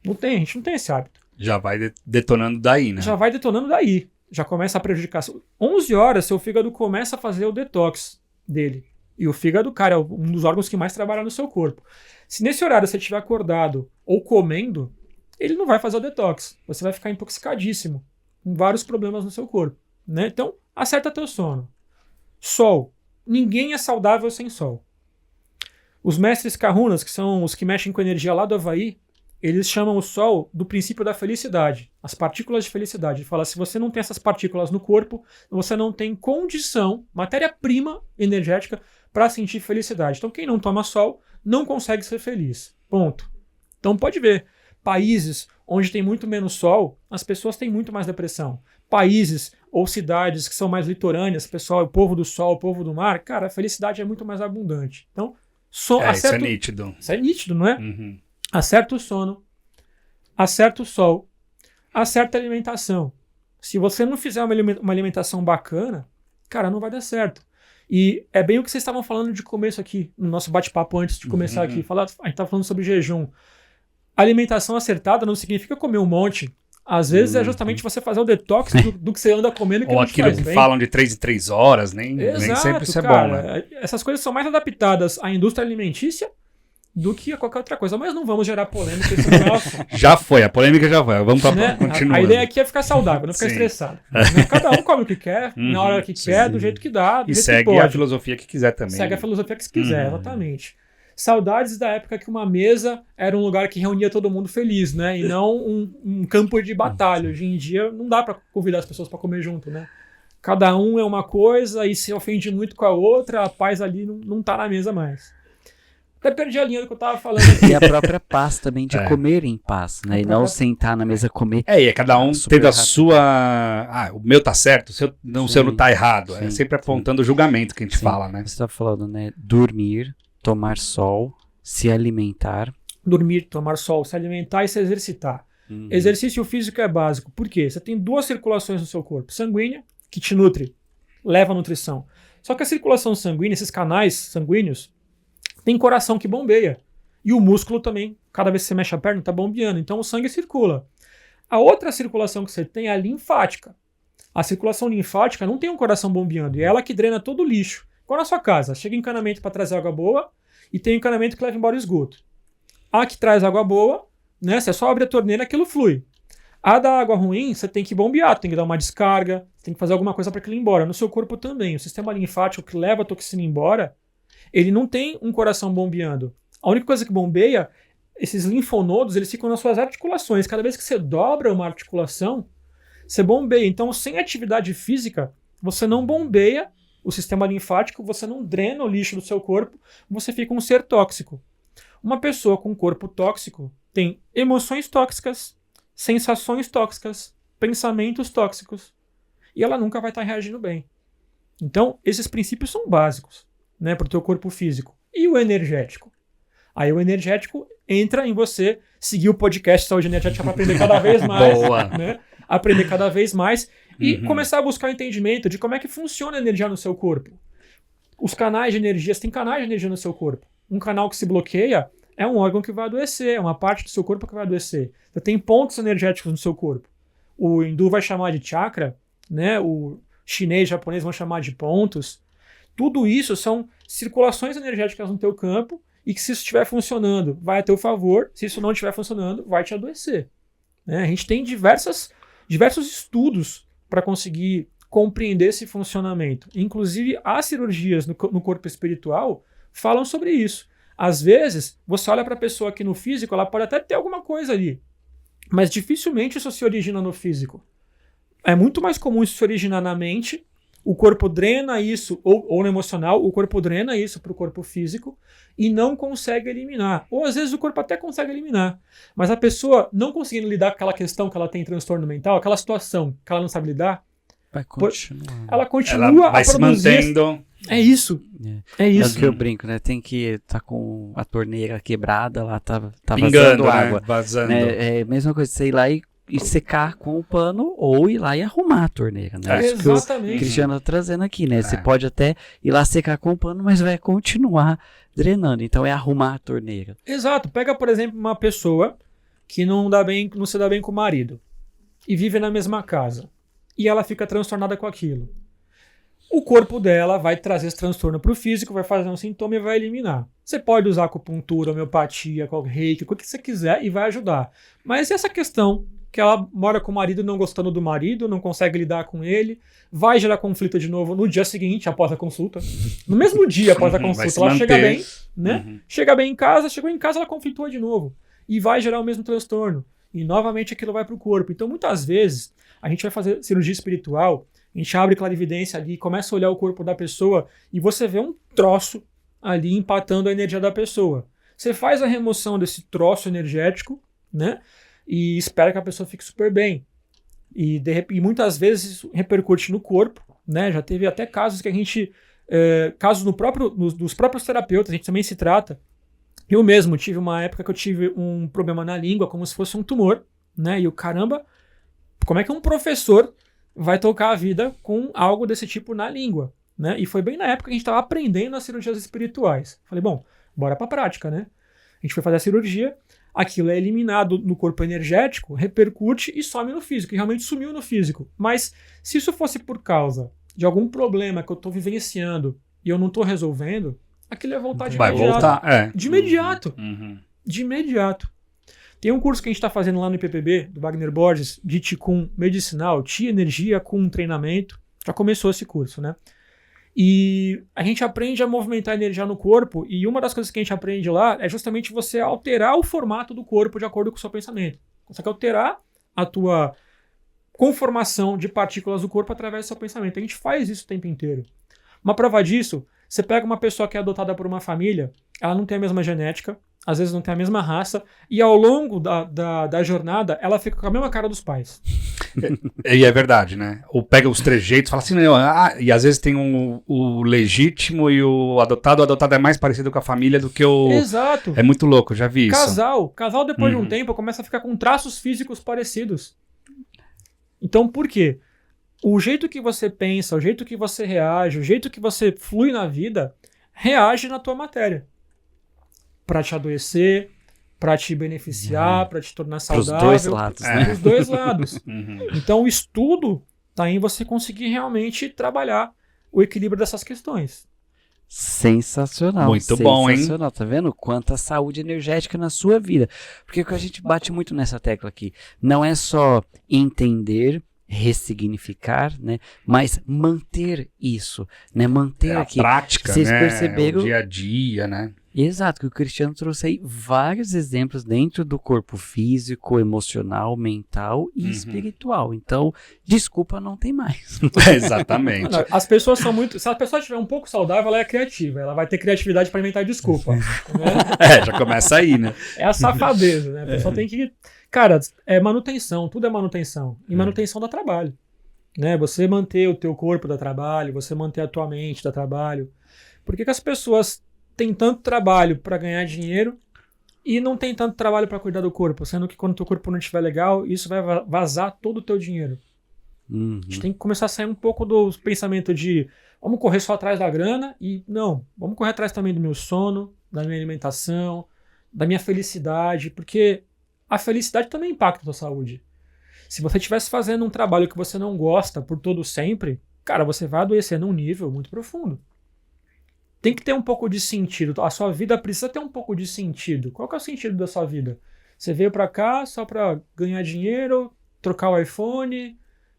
Não tem, a gente não tem esse hábito. Já vai detonando daí, né? Já vai detonando daí. Já começa a prejudicar. 11 horas, seu fígado começa a fazer o detox dele. E o fígado, cara, é um dos órgãos que mais trabalha no seu corpo. Se nesse horário você estiver acordado ou comendo, ele não vai fazer o detox. Você vai ficar intoxicadíssimo, com vários problemas no seu corpo, né? Então, acerta teu sono. Sol. Ninguém é saudável sem sol. Os mestres kahunas, que são os que mexem com energia lá do Havaí, eles chamam o sol do princípio da felicidade, as partículas de felicidade. Ele fala, se você não tem essas partículas no corpo, você não tem condição, matéria-prima energética, para sentir felicidade. Então, quem não toma sol não consegue ser feliz. Ponto. Então, pode ver. Países onde tem muito menos sol, as pessoas têm muito mais depressão. Países ou cidades que são mais litorâneas, pessoal, o povo do sol, o povo do mar, cara, a felicidade é muito mais abundante. Então, isso é nítido. Isso é nítido, não é? Uhum. Acerta o sono, acerta o sol, acerta a alimentação. Se você não fizer uma alimentação bacana, cara, não vai dar certo. E é bem o que vocês estavam falando de começo aqui, no nosso bate-papo antes de começar aqui. A gente estava falando sobre jejum. Alimentação acertada não significa comer um monte. Às vezes é justamente você fazer o detox do que você anda comendo. Que ou não te aquilo faz que bem. falam de 3 em 3 horas, nem sempre isso é cara, bom, né? Essas coisas são mais adaptadas à indústria alimentícia do que a qualquer outra coisa. Mas não vamos gerar polêmica, isso não é o assunto. Já foi, a polêmica já foi. Vamos Né? continuar. A ideia aqui é ficar saudável, não ficar Sim. estressado. Né? Cada um come o que quer, na hora que quer, do jeito que dá, do E jeito segue que a pode. filosofia que quiser também. Segue a filosofia que se quiser, exatamente. Saudades da época que uma mesa era um lugar que reunia todo mundo feliz, né? E não um campo de batalha. Hoje em dia não dá para convidar as pessoas para comer junto, né? Cada um é uma coisa e se ofende muito com a outra, a paz ali não tá na mesa mais. Até perdi a linha do que eu tava falando aqui. E a própria paz também de É. comer em paz, né? E não sentar na mesa comer. E é cada um Super tendo a rápido. sua... o meu tá certo, o seu não tá errado. É sim, sempre apontando o julgamento que a gente Sim. fala, né? Você tá falando, né? Dormir, tomar sol, se alimentar. Dormir, tomar sol, se alimentar e se exercitar. Exercício físico é básico. Por quê? Você tem 2 circulações no seu corpo. Sanguínea, que te nutre, leva a nutrição. Só que a circulação sanguínea, esses canais sanguíneos, tem coração que bombeia. E o músculo também, cada vez que você mexe a perna, tá bombeando. Então o sangue circula. A outra circulação que você tem é a linfática. A circulação linfática não tem um coração bombeando. E é ela que drena todo o lixo. Igual na sua casa. Chega encanamento para trazer água boa e tem encanamento que leva embora o esgoto. A que traz água boa, né? Você só abre a torneira, aquilo flui. A da água ruim, você tem que bombear, tem que dar uma descarga, tem que fazer alguma coisa para aquilo ir embora. No seu corpo também. O sistema linfático que leva a toxina embora, ele não tem um coração bombeando. A única coisa que bombeia, esses linfonodos, eles ficam nas suas articulações. Cada vez que você dobra uma articulação, você bombeia. Então, sem atividade física, você não bombeia o sistema linfático, você não drena o lixo do seu corpo, você fica um ser tóxico. Uma pessoa com corpo tóxico tem emoções tóxicas, sensações tóxicas, pensamentos tóxicos, e ela nunca vai estar reagindo bem. Então, esses princípios são básicos, né, para o teu corpo físico. E o energético? Aí o energético entra em você seguir o podcast Saúde Energética para aprender cada vez mais. Boa. Né? Aprender cada vez mais e começar a buscar o entendimento de como é que funciona a energia no seu corpo. Os canais de energia, você tem canais de energia no seu corpo. Um canal que se bloqueia é um órgão que vai adoecer, é uma parte do seu corpo que vai adoecer. Você tem pontos energéticos no seu corpo. O hindu vai chamar de chakra, né? O chinês e japonês vão chamar de pontos. Tudo isso são circulações energéticas no teu campo e que se isso estiver funcionando, vai a teu favor. Se isso não estiver funcionando, vai te adoecer. Né? A gente tem diversos estudos para conseguir compreender esse funcionamento. Inclusive, as cirurgias no corpo espiritual falam sobre isso. Às vezes, você olha para a pessoa aqui no físico, ela pode até ter alguma coisa ali, mas dificilmente isso se origina no físico. É muito mais comum isso se originar na mente, o corpo drena isso, ou no emocional, o corpo drena isso para o corpo físico e não consegue eliminar. Ou às vezes o corpo até consegue eliminar, mas a pessoa não conseguindo lidar com aquela questão que ela tem transtorno mental, aquela situação que ela não sabe lidar, Vai continuar. ela continua Ela vai a se produzir. mantendo. É isso. É É o isso. que eu brinco, né? Tem que tá com a torneira quebrada lá, tá Pingando, vazando né? água. Vazando. Né? É a mesma coisa, você ir lá e secar com o pano ou ir lá e arrumar a torneira, né? É, Isso que o exatamente. Cristiano tá trazendo aqui, né? Você pode até ir lá secar com o pano, mas vai continuar drenando. Então é arrumar a torneira. Exato. Pega, por exemplo, uma pessoa que não se dá bem com o marido e vive na mesma casa e ela fica transtornada com aquilo. O corpo dela vai trazer esse transtorno para o físico, vai fazer um sintoma e vai eliminar. Você pode usar acupuntura, homeopatia, reiki, o que você quiser e vai ajudar. Mas essa questão que ela mora com o marido não gostando do marido, não consegue lidar com ele, vai gerar conflito de novo no dia seguinte, após a consulta. No mesmo dia após a Vai consulta, se ela manter. chega bem, né? Chega bem em casa, chegou em casa, ela conflitua de novo. E vai gerar o mesmo transtorno. E novamente aquilo vai para o corpo. Então, muitas vezes, a gente vai fazer cirurgia espiritual, a gente abre clarividência ali, começa a olhar o corpo da pessoa e você vê um troço ali empatando a energia da pessoa. Você faz a remoção desse troço energético, né? E espera que a pessoa fique super bem. E muitas vezes isso repercute no corpo, né? Já teve até casos que a gente... casos dos próprios terapeutas, a gente também se trata. Eu mesmo tive uma época que eu tive um problema na língua, como se fosse um tumor, né? E o caramba, como é que um professor vai tocar a vida com algo desse tipo na língua, né? E foi bem na época que a gente estava aprendendo as cirurgias espirituais. Falei, bom, bora pra prática, né? A gente foi fazer a cirurgia, aquilo é eliminado no corpo energético, repercute e some no físico, e realmente sumiu no físico. Mas se isso fosse por causa de algum problema que eu estou vivenciando e eu não estou resolvendo, aquilo vai voltar de Vai imediato. voltar, De imediato. Uhum. De imediato. Tem um curso que a gente está fazendo lá no IPPB, do Wagner Borges, de Qigong medicinal, Qi energia com treinamento. Já começou esse curso, né? E a gente aprende a movimentar a energia no corpo, e uma das coisas que a gente aprende lá é justamente você alterar o formato do corpo de acordo com o seu pensamento. Você quer alterar a tua conformação de partículas do corpo através do seu pensamento. A gente faz isso o tempo inteiro. Uma prova disso, você pega uma pessoa que é adotada por uma família, ela não tem a mesma genética, às vezes não tem a mesma raça, e ao longo da jornada, ela fica com a mesma cara dos pais. E é verdade, né? Ou pega os trejeitos e fala assim, e às vezes tem o legítimo e o adotado é mais parecido com a família do que o... Exato. É muito louco, já vi isso. Casal depois de um tempo começa a ficar com traços físicos parecidos. Então por quê? O jeito que você pensa, o jeito que você reage, o jeito que você flui na vida, reage na tua matéria. Pra te adoecer, pra te beneficiar, pra te tornar saudável. Pros dois lados, né? Pros dois lados. Uhum. Então o estudo tá em você conseguir realmente trabalhar o equilíbrio dessas questões. Sensacional. Muito bom, hein? Sensacional. Tá vendo? Quanta saúde energética na sua vida. Porque o que a gente bate muito nessa tecla aqui, não é só entender, ressignificar, né? Mas manter isso, né? Manter A aqui. prática, Vocês né? perceberam? O dia a dia, né? Exato, que o Cristiano trouxe aí vários exemplos dentro do corpo físico, emocional, mental e espiritual. Então, desculpa não tem mais. Exatamente. As pessoas são muito... Se a pessoa estiver um pouco saudável, ela é criativa. Ela vai ter criatividade para inventar desculpa. Né? Já começa aí, né? É a safadeza, né? A pessoa tem que... Cara, é manutenção. Tudo é manutenção. E manutenção dá trabalho. Né? Você manter o teu corpo dá trabalho. Você manter a tua mente dá trabalho. Por que as pessoas têm tanto trabalho para ganhar dinheiro e não tem tanto trabalho para cuidar do corpo? Sendo que quando o teu corpo não estiver legal, isso vai vazar todo o teu dinheiro. A gente tem que começar a sair um pouco do pensamento de vamos correr só atrás da grana e não, vamos correr atrás também do meu sono, da minha alimentação, da minha felicidade, porque a felicidade também impacta a tua saúde. Se você estivesse fazendo um trabalho que você não gosta por todo sempre, cara, você vai adoecer num nível muito profundo. Tem que ter um pouco de sentido. A sua vida precisa ter um pouco de sentido. Qual que é o sentido da sua vida? Você veio pra cá só pra ganhar dinheiro, trocar o iPhone,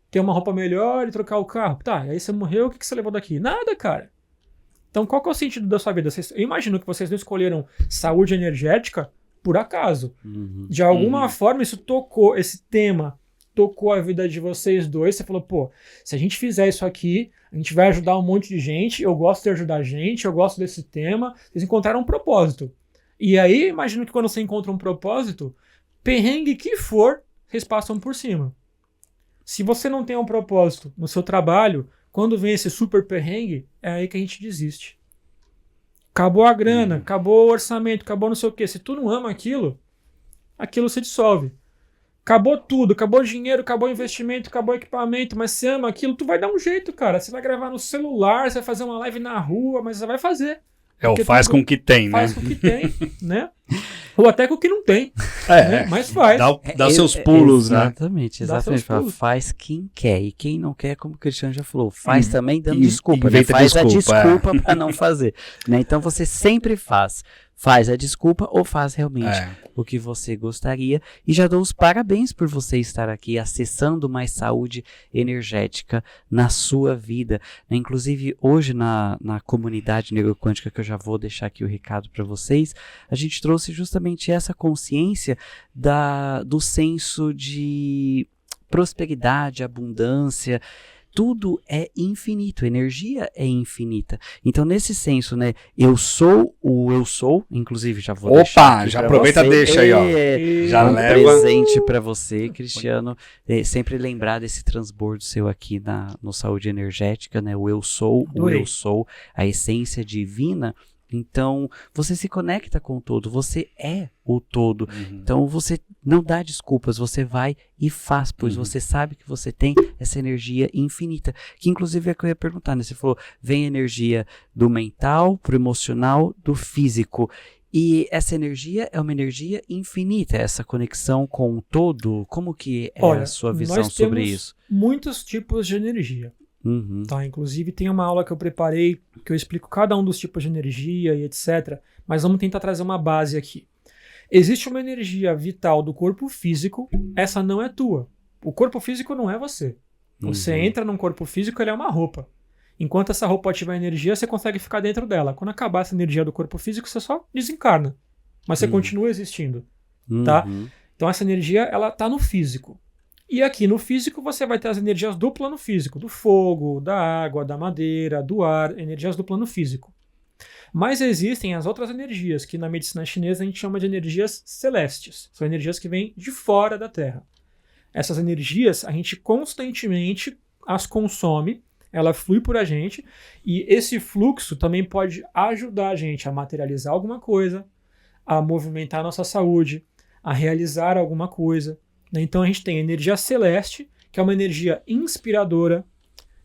ter uma roupa melhor e trocar o carro. Tá, e aí você morreu, o que você levou daqui? Nada, cara. Então qual que é o sentido da sua vida? Eu imagino que vocês não escolheram saúde energética por acaso. De alguma forma isso tocou, esse tema tocou a vida de vocês dois. Você falou, pô, se a gente fizer isso aqui, a gente vai ajudar um monte de gente, eu gosto de ajudar gente, eu gosto desse tema. Vocês encontraram um propósito. E aí, imagino que quando você encontra um propósito, perrengue que for, vocês passam por cima. Se você não tem um propósito no seu trabalho, quando vem esse super perrengue, é aí que a gente desiste. Acabou a grana, acabou o orçamento, acabou não sei o quê. Se tu não ama aquilo, aquilo se dissolve. Acabou tudo, acabou o dinheiro, acabou o investimento, acabou o equipamento, mas você ama aquilo, tu vai dar um jeito, cara. Você vai gravar no celular, você vai fazer uma live na rua, mas você vai fazer. Faz com o que tem, né? Faz com o que tem, né? Ou até com o que não tem. Né? Mas faz. Dá os seus pulos, né? Exatamente. Faz quem quer. E quem não quer, como o Cristiano já falou, faz também dando desculpa. Né? Faz a desculpa para não fazer. Né? Então você sempre faz. Faz a desculpa ou faz realmente o que você gostaria. E já dou os parabéns por você estar aqui acessando mais saúde energética na sua vida. Né? Inclusive, hoje na comunidade neuroquântica, que eu já vou deixar aqui o recado para vocês, a gente trouxe justamente essa consciência do senso de prosperidade, abundância. Tudo é infinito, energia é infinita. Então, nesse senso, né, eu sou, inclusive já vou deixar aqui já aproveita e deixa aí, ó. Já leva. Presente para você, Cristiano, sempre lembrar desse transbordo seu aqui no Saúde Energética, né, o eu sou, a essência divina. Então, você se conecta com o todo, você é o todo. Então, você não dá desculpas, você vai e faz, pois você sabe que você tem essa energia infinita. Que, inclusive, é o que eu ia perguntar, né? Você falou, vem energia do mental, pro emocional, do físico. E essa energia é uma energia infinita, essa conexão com o todo. Como que é a sua visão sobre isso? Muitos tipos de energia. Uhum. Tá? Inclusive tem uma aula que eu preparei que eu explico cada um dos tipos de energia e etc. Mas vamos tentar trazer uma base aqui. Existe uma energia vital do corpo físico, essa não é tua. O corpo físico não é você. Você entra num corpo físico, ele é uma roupa. Enquanto essa roupa tiver energia, você consegue ficar dentro dela. Quando acabar essa energia do corpo físico, você só desencarna. Mas você continua existindo. Tá? Então essa energia, ela tá no físico. E aqui no físico você vai ter as energias do plano físico, do fogo, da água, da madeira, do ar, energias do plano físico. Mas existem as outras energias, que na medicina chinesa a gente chama de energias celestes. São energias que vêm de fora da Terra. Essas energias, a gente constantemente as consome, ela flui por a gente, e esse fluxo também pode ajudar a gente a materializar alguma coisa, a movimentar a nossa saúde, a realizar alguma coisa. Então a gente tem a energia celeste, que é uma energia inspiradora,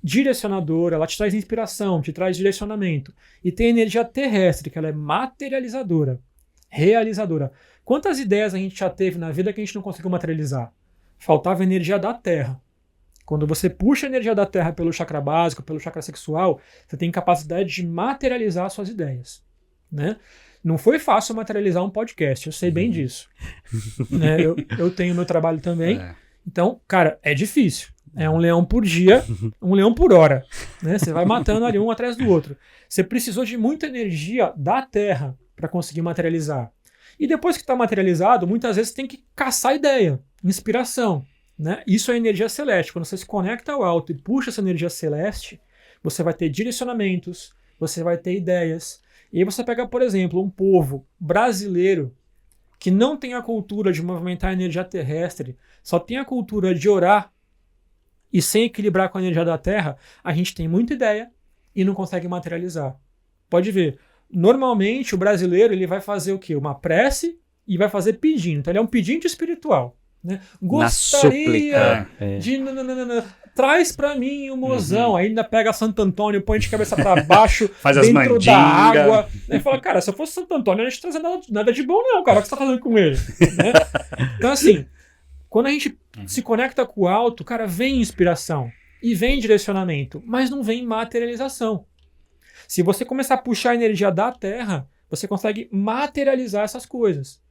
direcionadora, ela te traz inspiração, te traz direcionamento. E tem a energia terrestre, que ela é materializadora, realizadora. Quantas ideias a gente já teve na vida que a gente não conseguiu materializar? Faltava energia da Terra. Quando você puxa a energia da Terra pelo chakra básico, pelo chakra sexual, você tem capacidade de materializar suas ideias, né? Não foi fácil materializar um podcast, eu sei bem disso. Né? Eu tenho meu trabalho também. Então, cara, é difícil. É um leão por dia, um leão por hora. Né? Você vai matando ali um atrás do outro. Você precisou de muita energia da Terra para conseguir materializar. E depois que está materializado, muitas vezes tem que caçar ideia, inspiração. Né? Isso é energia celeste. Quando você se conecta ao alto e puxa essa energia celeste, você vai ter direcionamentos, você vai ter ideias. E aí você pega, por exemplo, um povo brasileiro que não tem a cultura de movimentar a energia terrestre, só tem a cultura de orar e sem equilibrar com a energia da Terra, a gente tem muita ideia e não consegue materializar. Pode ver, normalmente o brasileiro ele vai fazer o quê? Uma prece e vai fazer pedindo. Então ele é um pedinte espiritual. Né? Gostaria de... Traz pra mim o mozão. Aí ainda pega Santo Antônio, põe de cabeça pra baixo, faz dentro as da água. Aí fala, cara, se eu fosse Santo Antônio, eu não ia te trazer nada de bom não, cara. O que você tá fazendo com ele? Né? Então assim, quando a gente se conecta com o alto, cara, vem inspiração e vem direcionamento, mas não vem materialização. Se você começar a puxar a energia da Terra, você consegue materializar essas coisas.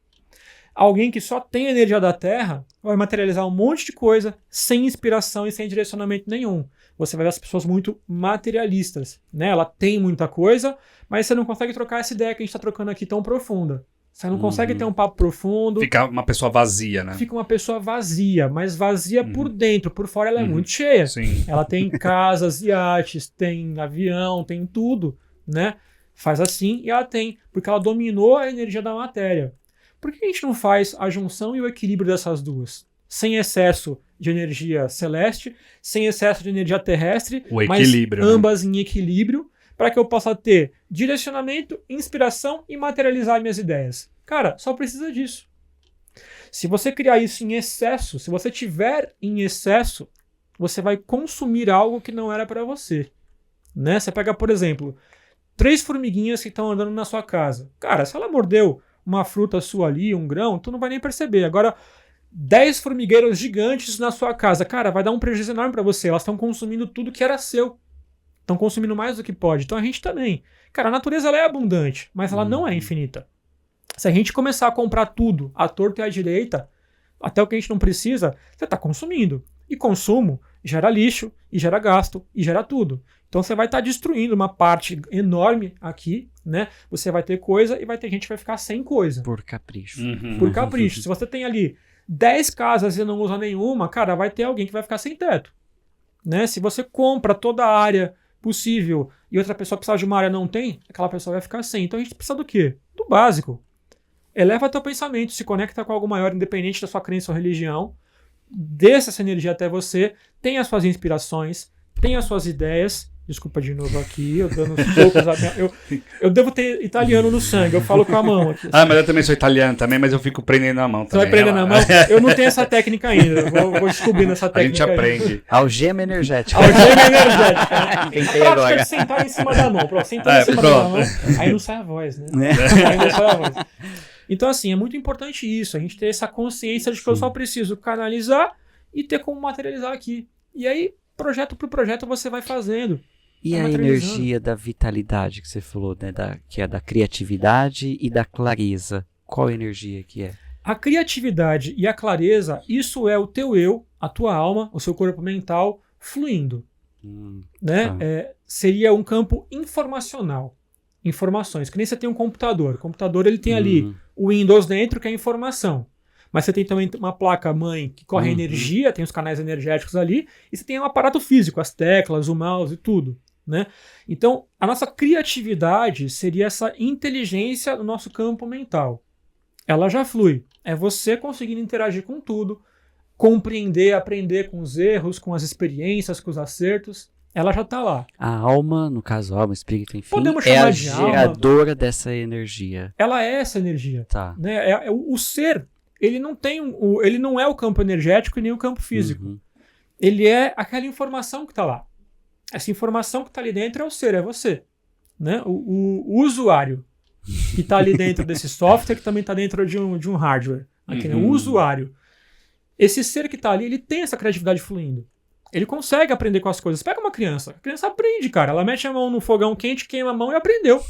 Alguém que só tem energia da Terra vai materializar um monte de coisa sem inspiração e sem direcionamento nenhum. Você vai ver as pessoas muito materialistas, né? Ela tem muita coisa, mas você não consegue trocar essa ideia que a gente está trocando aqui tão profunda. Você não consegue ter um papo profundo. Fica uma pessoa vazia, né? Fica uma pessoa vazia, mas vazia por dentro. Por fora ela é muito cheia. Sim. Ela tem casas, iates, tem avião, tem tudo, né? Faz assim e ela tem, porque ela dominou a energia da matéria. Por que a gente não faz a junção e o equilíbrio dessas duas? Sem excesso de energia celeste, sem excesso de energia terrestre, o equilíbrio, mas ambas em equilíbrio, para que eu possa ter direcionamento, inspiração e materializar minhas ideias. Cara, só precisa disso. Se você criar isso em excesso, se você tiver em excesso, você vai consumir algo que não era para você. Né? Você pega, por exemplo, 3 formiguinhas que estão andando na sua casa. Cara, se ela mordeu uma fruta sua ali, um grão, tu não vai nem perceber. Agora, 10 formigueiros gigantes na sua casa, cara, vai dar um prejuízo enorme para você. Elas estão consumindo tudo que era seu. Estão consumindo mais do que pode. Então a gente também. Cara, a natureza ela é abundante, mas ela não é infinita. Se a gente começar a comprar tudo, à torta e à direita, até o que a gente não precisa, você está consumindo. E consumo gera lixo, e gera gasto, e gera tudo. Então você vai estar destruindo uma parte enorme aqui, né? Você vai ter coisa e vai ter gente que vai ficar sem coisa. Por capricho. Por capricho. Se você tem ali 10 casas e não usa nenhuma, cara, vai ter alguém que vai ficar sem teto. Né? Se você compra toda a área possível e outra pessoa precisa de uma área e não tem, aquela pessoa vai ficar sem. Então a gente precisa do quê? Do básico. Eleva teu pensamento, se conecta com algo maior, independente da sua crença ou religião, desça essa energia até você, tenha as suas inspirações, tenha as suas ideias. Desculpa de novo aqui, eu dando socos. Eu devo ter italiano no sangue, eu falo com a mão aqui. Ah, mas eu também sou italiano também, mas eu fico prendendo a mão também. Você vai prendendo a mão? Eu não tenho essa técnica ainda, vou descobrindo essa técnica. A gente aprende. Algema energética. Algema energética. Tentei agora. De sentar em cima da mão. Pronto, sentar em cima da mão, aí não sai a voz, né? Aí não sai a voz. Então, assim, é muito importante isso, a gente ter essa consciência de que eu só preciso canalizar e ter como materializar aqui. E aí, projeto por projeto você vai fazendo. E a energia da vitalidade que você falou, né? Que é da criatividade e da clareza. Qual energia que é? A criatividade e a clareza, isso é o teu eu, a tua alma, o seu corpo mental fluindo. Né? Tá. Seria um campo informacional. Informações, que nem você tem um computador. O computador ele tem ali o Windows dentro, que é informação. Mas você tem também uma placa-mãe que corre energia, tem os canais energéticos ali, e você tem um aparato físico, as teclas, o mouse e tudo. Né? Então, a nossa criatividade seria essa inteligência do nosso campo mental. Ela já flui. É você conseguindo interagir com tudo, compreender, aprender com os erros, com as experiências, com os acertos. Ela já está lá. A alma, no caso a alma, espírito, enfim, Podemos é chamar a de alma. geradora dessa energia. Ela é essa energia. Tá. Né? O ser, ele não é o campo energético e nem o campo físico. Ele é aquela informação que está lá. Essa informação que está ali dentro é o ser, é você. Né? O usuário que está ali dentro desse software, que também está dentro de um hardware. Aqui, né? O usuário. Esse ser que está ali, ele tem essa criatividade fluindo. Ele consegue aprender com as coisas. Pega uma criança. A criança aprende, cara. Ela mete a mão no fogão quente, queima a mão e aprendeu.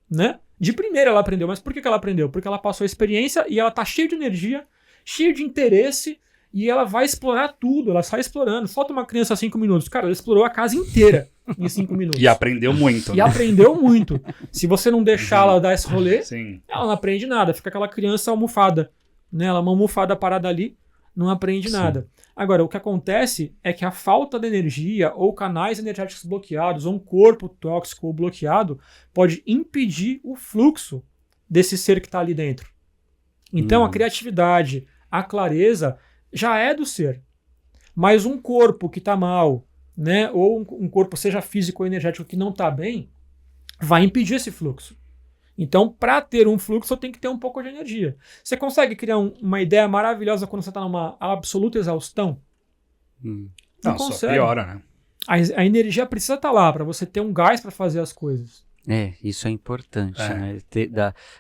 Né? De primeira ela aprendeu. Mas por que ela aprendeu? Porque ela passou a experiência e ela está cheia de energia, cheia de interesse, e ela vai explorar tudo. Ela sai explorando. Falta uma criança 5 minutos. Cara, ela explorou a casa inteira em 5 minutos. E aprendeu muito. E aprendeu muito. Se você não deixar ela dar esse rolê, Sim. ela não aprende nada. Fica aquela criança almofada. Né? Ela é uma almofada parada ali, não aprende nada. Agora, o que acontece é que a falta de energia, ou canais energéticos bloqueados, ou um corpo tóxico ou bloqueado, pode impedir o fluxo desse ser que está ali dentro. Então, a criatividade, a clareza, já é do ser. Mas um corpo que está mal, né, ou um corpo, seja físico ou energético, que não está bem, vai impedir esse fluxo. Então, para ter um fluxo, tem que ter um pouco de energia. Você consegue criar uma ideia maravilhosa quando você está numa absoluta exaustão? Não, consegue. só piora, né? A energia precisa estar lá para você ter um gás para fazer as coisas. Isso é importante, né?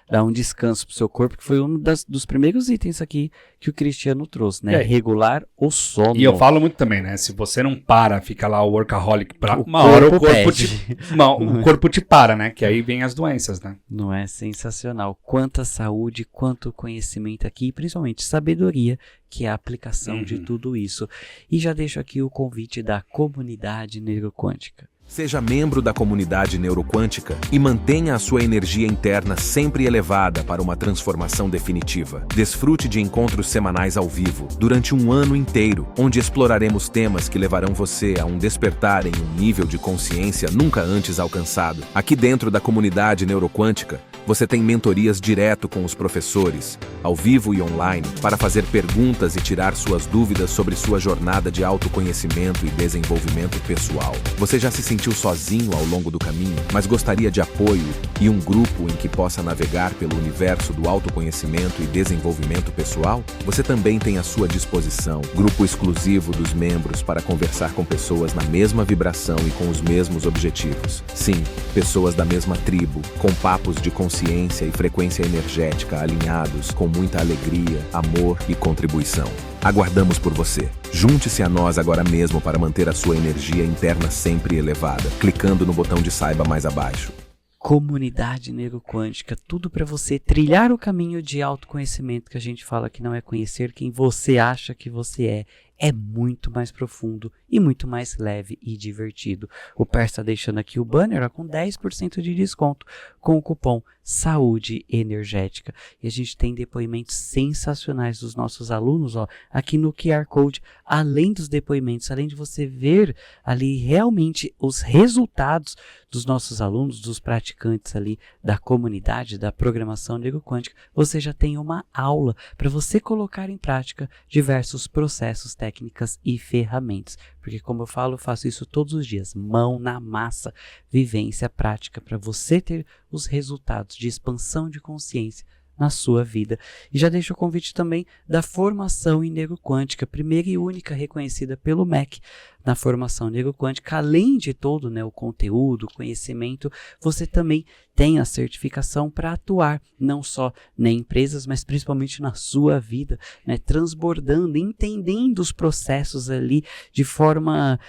Dar um descanso pro seu corpo, que foi um dos primeiros itens aqui que o Cristiano trouxe, né? Regular o sono. E eu falo muito também, né? Se você não para, fica lá o workaholic, uma corpo hora o pede. o corpo te para, né? Que aí vem as doenças, né? Não é sensacional? Quanta saúde, quanto conhecimento aqui, e principalmente sabedoria, que é a aplicação de tudo isso. E já deixo aqui o convite da comunidade neuroquântica. Seja membro da comunidade neuroquântica e mantenha a sua energia interna sempre elevada para uma transformação definitiva. Desfrute de encontros semanais ao vivo durante um ano inteiro, onde exploraremos temas que levarão você a um despertar em um nível de consciência nunca antes alcançado. Aqui dentro da comunidade neuroquântica, você tem mentorias direto com os professores, ao vivo e online, para fazer perguntas e tirar suas dúvidas sobre sua jornada de autoconhecimento e desenvolvimento pessoal. Você já se sentiu sozinho ao longo do caminho, mas gostaria de apoio e um grupo em que possa navegar pelo universo do autoconhecimento e desenvolvimento pessoal? Você também tem à sua disposição grupo exclusivo dos membros para conversar com pessoas na mesma vibração e com os mesmos objetivos. Sim, pessoas da mesma tribo, com papos de consciência e frequência energética alinhados com muita alegria, amor e contribuição. Aguardamos por você. Junte-se a nós agora mesmo para manter a sua energia interna sempre elevada, clicando no botão de saiba mais abaixo. Comunidade neuroquântica, tudo para você trilhar o caminho de autoconhecimento, que a gente fala que não é conhecer quem você acha que você é muito mais profundo e muito mais leve e divertido. O Per está deixando aqui o banner com 10% de desconto com o cupom Saúde Energética. E a gente tem depoimentos sensacionais dos nossos alunos, aqui no QR Code. Além dos depoimentos, além de você ver ali realmente os resultados dos nossos alunos, dos praticantes ali da comunidade, da programação neuroquântica, você já tem uma aula para você colocar em prática diversos processos, técnicas e ferramentas. Porque, como eu falo, eu faço isso todos os dias, mão na massa, vivência prática, para você ter os resultados de expansão de consciência na sua vida. E já deixo o convite também da formação em neuroquântica, primeira e única reconhecida pelo MEC, na formação neuroquântica, além de todo, né, o conteúdo, o conhecimento, você também tem a certificação para atuar, não só em empresas, mas principalmente na sua vida, né, transbordando, entendendo os processos ali de forma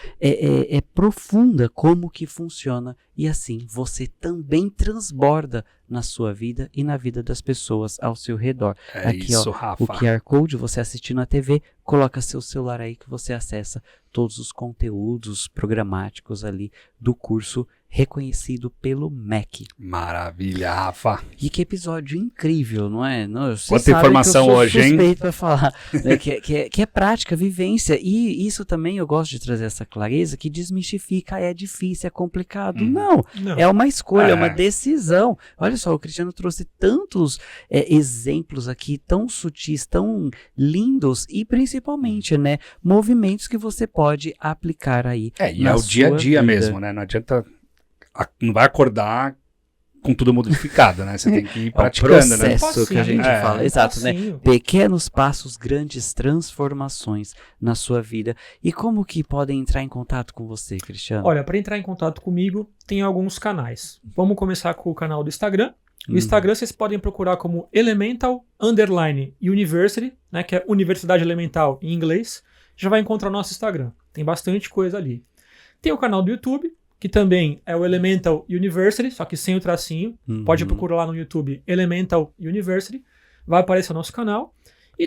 profunda, como que funciona, e assim você também transborda na sua vida e na vida das pessoas ao seu redor. Aqui, isso, ó, Rafa. o QR Code, você assistindo na TV, coloca seu celular aí que você acessa todos os conteúdos programáticos ali do curso reconhecido pelo MEC. Maravilha, Rafa. E que episódio incrível, não é? Não, você Quanta sabe informação que eu sou hoje, hein? suspeito pra falar, né? que é prática, vivência. E isso também eu gosto de trazer essa clareza que desmistifica, é difícil, é complicado. Não, Não. é uma escolha, é uma É. decisão. Olha só, o Cristiano trouxe tantos exemplos aqui, tão sutis, tão lindos e principalmente, né, movimentos que você pode aplicar aí. E na é o dia a sua dia vida. mesmo, né? Não adianta. Não vai acordar com tudo modificado, né? Você tem que ir praticando, né? Processo que a gente É. fala, exato, né? Passinho. Pequenos passos, grandes transformações na sua vida. E como que podem entrar em contato com você, Cristiano? Olha, para entrar em contato comigo, tem alguns canais. Vamos começar com o canal do Instagram. No Instagram vocês podem procurar como Elemental_University, né, que é Universidade Elemental em inglês. Já vai encontrar o nosso Instagram. Tem bastante coisa ali. Tem o canal do YouTube, que também é o Elemental University, só que sem o tracinho. Pode procurar lá no YouTube Elemental University. Vai aparecer o nosso canal. E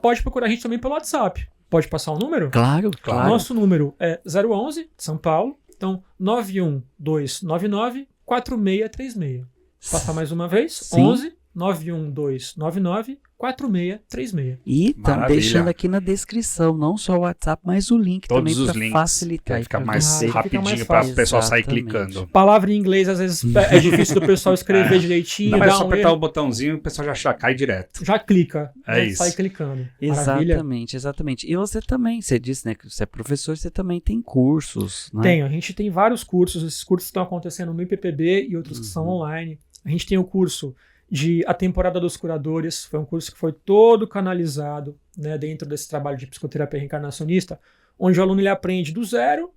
pode procurar a gente também pelo WhatsApp. Pode passar o número? Claro, claro. Nosso número é 011, São Paulo. Então, 91299-4636. Passar mais uma vez. Sim. 11 91299-4636. E tá Maravilha. deixando aqui na descrição, não só o WhatsApp, mas o link Todos também os para links. facilitar. Que aí aí fica pra mais você. fica rapidinho mais para o fácil. pessoal sair Exatamente. clicando. Palavra em inglês, às vezes, é difícil do pessoal escrever direitinho. Não, mas é dá só um apertar erro, o botãozinho e o pessoal já cai direto. já clica. É né, isso. Sai clicando. Maravilha. Exatamente. E você também, você disse, né, que você é professor, você também tem cursos, né? Tem, a gente tem vários cursos. Esses cursos estão acontecendo no IPPB e outros que são online. A gente tem o curso de A Temporada dos Curadores, foi um curso que foi todo canalizado, né, dentro desse trabalho de psicoterapia reencarnacionista, onde o aluno ele aprende do zero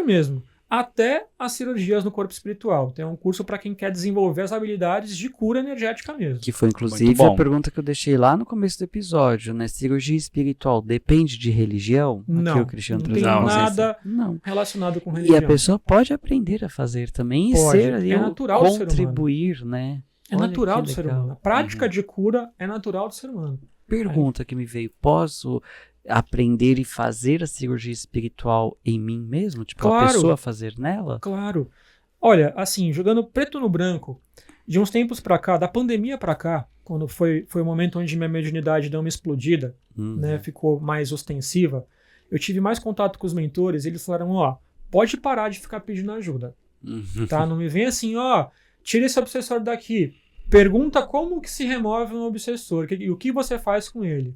mesmo, até as cirurgias no corpo espiritual. Então é um curso para quem quer desenvolver as habilidades de cura energética mesmo. Que foi, inclusive, Muito bom. a pergunta que eu deixei lá no começo do episódio, né? Cirurgia espiritual depende de religião? Aqui Não, o Cristiano não trouxe tem pra vocês. nada Não. relacionado com E religião. a pessoa pode aprender a fazer também e Pode. ser ali, É natural do ser humano. contribuir, né? É Olha natural que do ser legal. humano. A prática de cura é natural do ser humano. Pergunta que me veio, posso aprender e fazer a cirurgia espiritual em mim mesmo? Tipo, a Claro. pessoa fazer nela? Claro. Olha, assim, jogando preto no branco, de uns tempos pra cá, da pandemia pra cá, quando foi o momento onde minha mediunidade deu uma explodida, né, ficou mais ostensiva, eu tive mais contato com os mentores, e eles falaram, ó, pode parar de ficar pedindo ajuda, tá? Não me vem assim, ó, tira esse obsessor daqui, pergunta como que se remove um obsessor, e o que você faz com ele.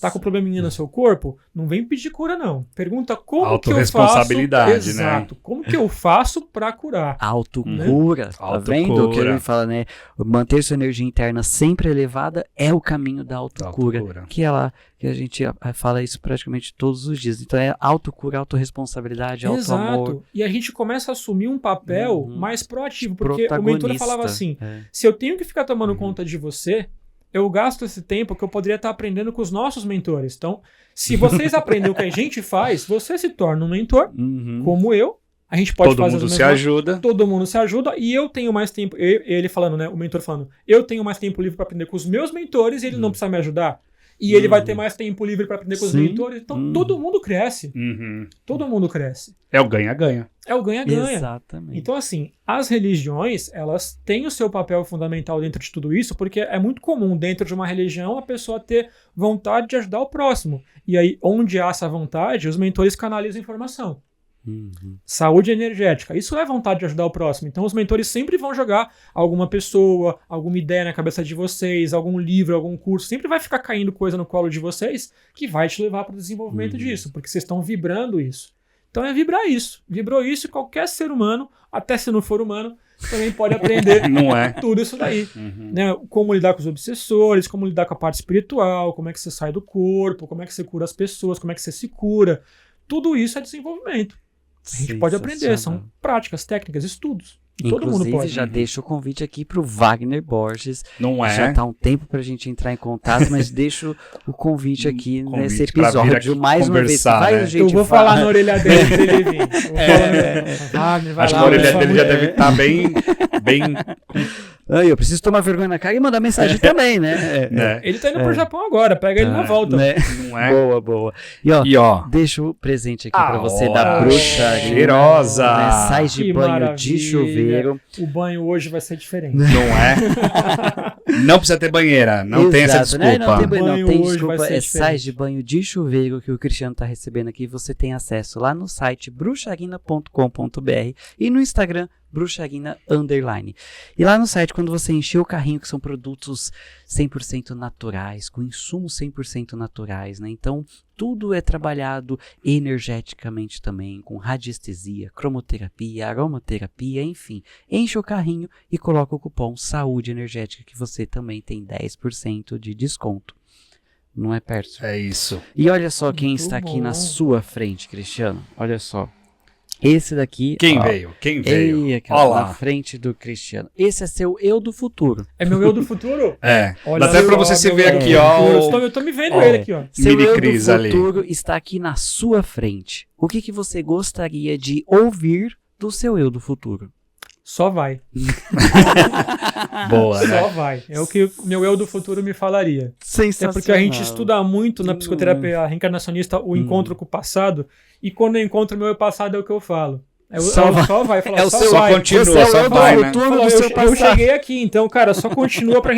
Tá com probleminha no seu corpo? Não vem pedir cura, não. Pergunta como que eu faço... Autorresponsabilidade, né? Exato. Como que eu faço pra curar? Autocura, tá vendo o que ele fala, né? Manter sua energia interna sempre elevada é o caminho da autocura. Que é lá que a gente fala isso praticamente todos os dias. Então é autocura, autorresponsabilidade, autoamor. Exato. E a gente começa a assumir um papel mais proativo, porque o mentor falava assim, se eu tenho que ficar tomando conta de você, eu gasto esse tempo que eu poderia estar aprendendo com os nossos mentores. Então, se vocês aprendem o que a gente faz, você se torna um mentor, como eu. A gente pode fazer as mesmas... Todo mundo se ajuda. Todo mundo se ajuda e eu tenho mais tempo... Ele falando, né? O mentor falando, eu tenho mais tempo livre para aprender com os meus mentores e ele não precisa me ajudar. E ele vai ter mais tempo livre para aprender com os mentores. Então, todo mundo cresce. Todo mundo cresce. É o ganha-ganha. É o ganha-ganha. Exatamente. Então, assim, as religiões, elas têm o seu papel fundamental dentro de tudo isso, porque é muito comum, dentro de uma religião, a pessoa ter vontade de ajudar o próximo. E aí, onde há essa vontade, os mentores canalizam informação. Saúde energética. Isso é vontade de ajudar o próximo. Então, os mentores sempre vão jogar alguma pessoa, alguma ideia na cabeça de vocês, algum livro, algum curso. Sempre vai ficar caindo coisa no colo de vocês que vai te levar para o desenvolvimento disso, porque vocês estão vibrando isso. Então é vibrar isso. Vibrou isso, qualquer ser humano, até se não for humano, também pode aprender Não é? tudo isso daí. Né? Como lidar com os obsessores, como lidar com a parte espiritual, como é que você sai do corpo, como é que você cura as pessoas, como é que você se cura. tudo isso é desenvolvimento. A gente pode aprender, são práticas, técnicas, estudos. E todo mundo pode. Já deixo o convite aqui pro Wagner Borges. Não é? Já tá um tempo pra gente entrar em contato, mas deixo o convite aqui nesse pra vir episódio. aqui Mais uma vez. conversar, né? A gente Eu vou falar na orelha dele se ele vir. Acho que a orelha dele já deve estar bem eu preciso tomar vergonha na cara e mandar mensagem também, né? né? Ele tá indo pro Japão agora, pega ele na volta. Né? Não é? Boa, boa. E ó, Deixa o presente aqui pra você da bruxa. cheirosa. Né? Sais de Que banho maravilha. de chuveiro. O banho hoje vai ser diferente. Não é? Não precisa ter banheira, não tem essa Exato, né? desculpa. Não tem, Banho não tem hoje desculpa. vai ser É diferente. sais de banho de chuveiro que o Cristiano tá recebendo aqui. Você tem acesso lá no site bruxarina.com.br e no Instagram bruxarina_. E lá no site, quando você encher o carrinho, que são produtos 100% naturais, com insumos 100% naturais, né? Então, tudo é trabalhado energeticamente também, com radiestesia, cromoterapia, aromaterapia, enfim. Enche o carrinho e coloca o cupom Saúde Energética, que você também tem 10% de desconto. Não é, Pércio? É isso. E olha só quem Muito está aqui bom. na sua frente, Cristiano. Olha só. Esse daqui... Quem ó, veio? Quem veio? Ei, aqui, Olha ó, na lá. frente do Cristiano. Esse é seu eu do futuro. É meu eu do futuro? É. Olha Dá até pra só, você se meu ver eu aqui, do ó. futuro. Eu tô me vendo É. ele aqui, ó. Seu Mini eu do Cris ali. futuro está aqui na sua frente. O que você gostaria de ouvir do seu eu do futuro? Só vai. Boa, né? Só vai. É o que o meu eu do futuro me falaria. Sensacional. É porque a gente estuda muito na psicoterapia reencarnacionista o encontro com o passado, e quando eu encontro o meu eu passado é o que eu falo. Só vai. Só vai. Falar, É o só seu vai. continua, Você é o só eu do vai, né? futuro Falou, do eu, seu eu passado. cheguei aqui, então, cara, só continua pra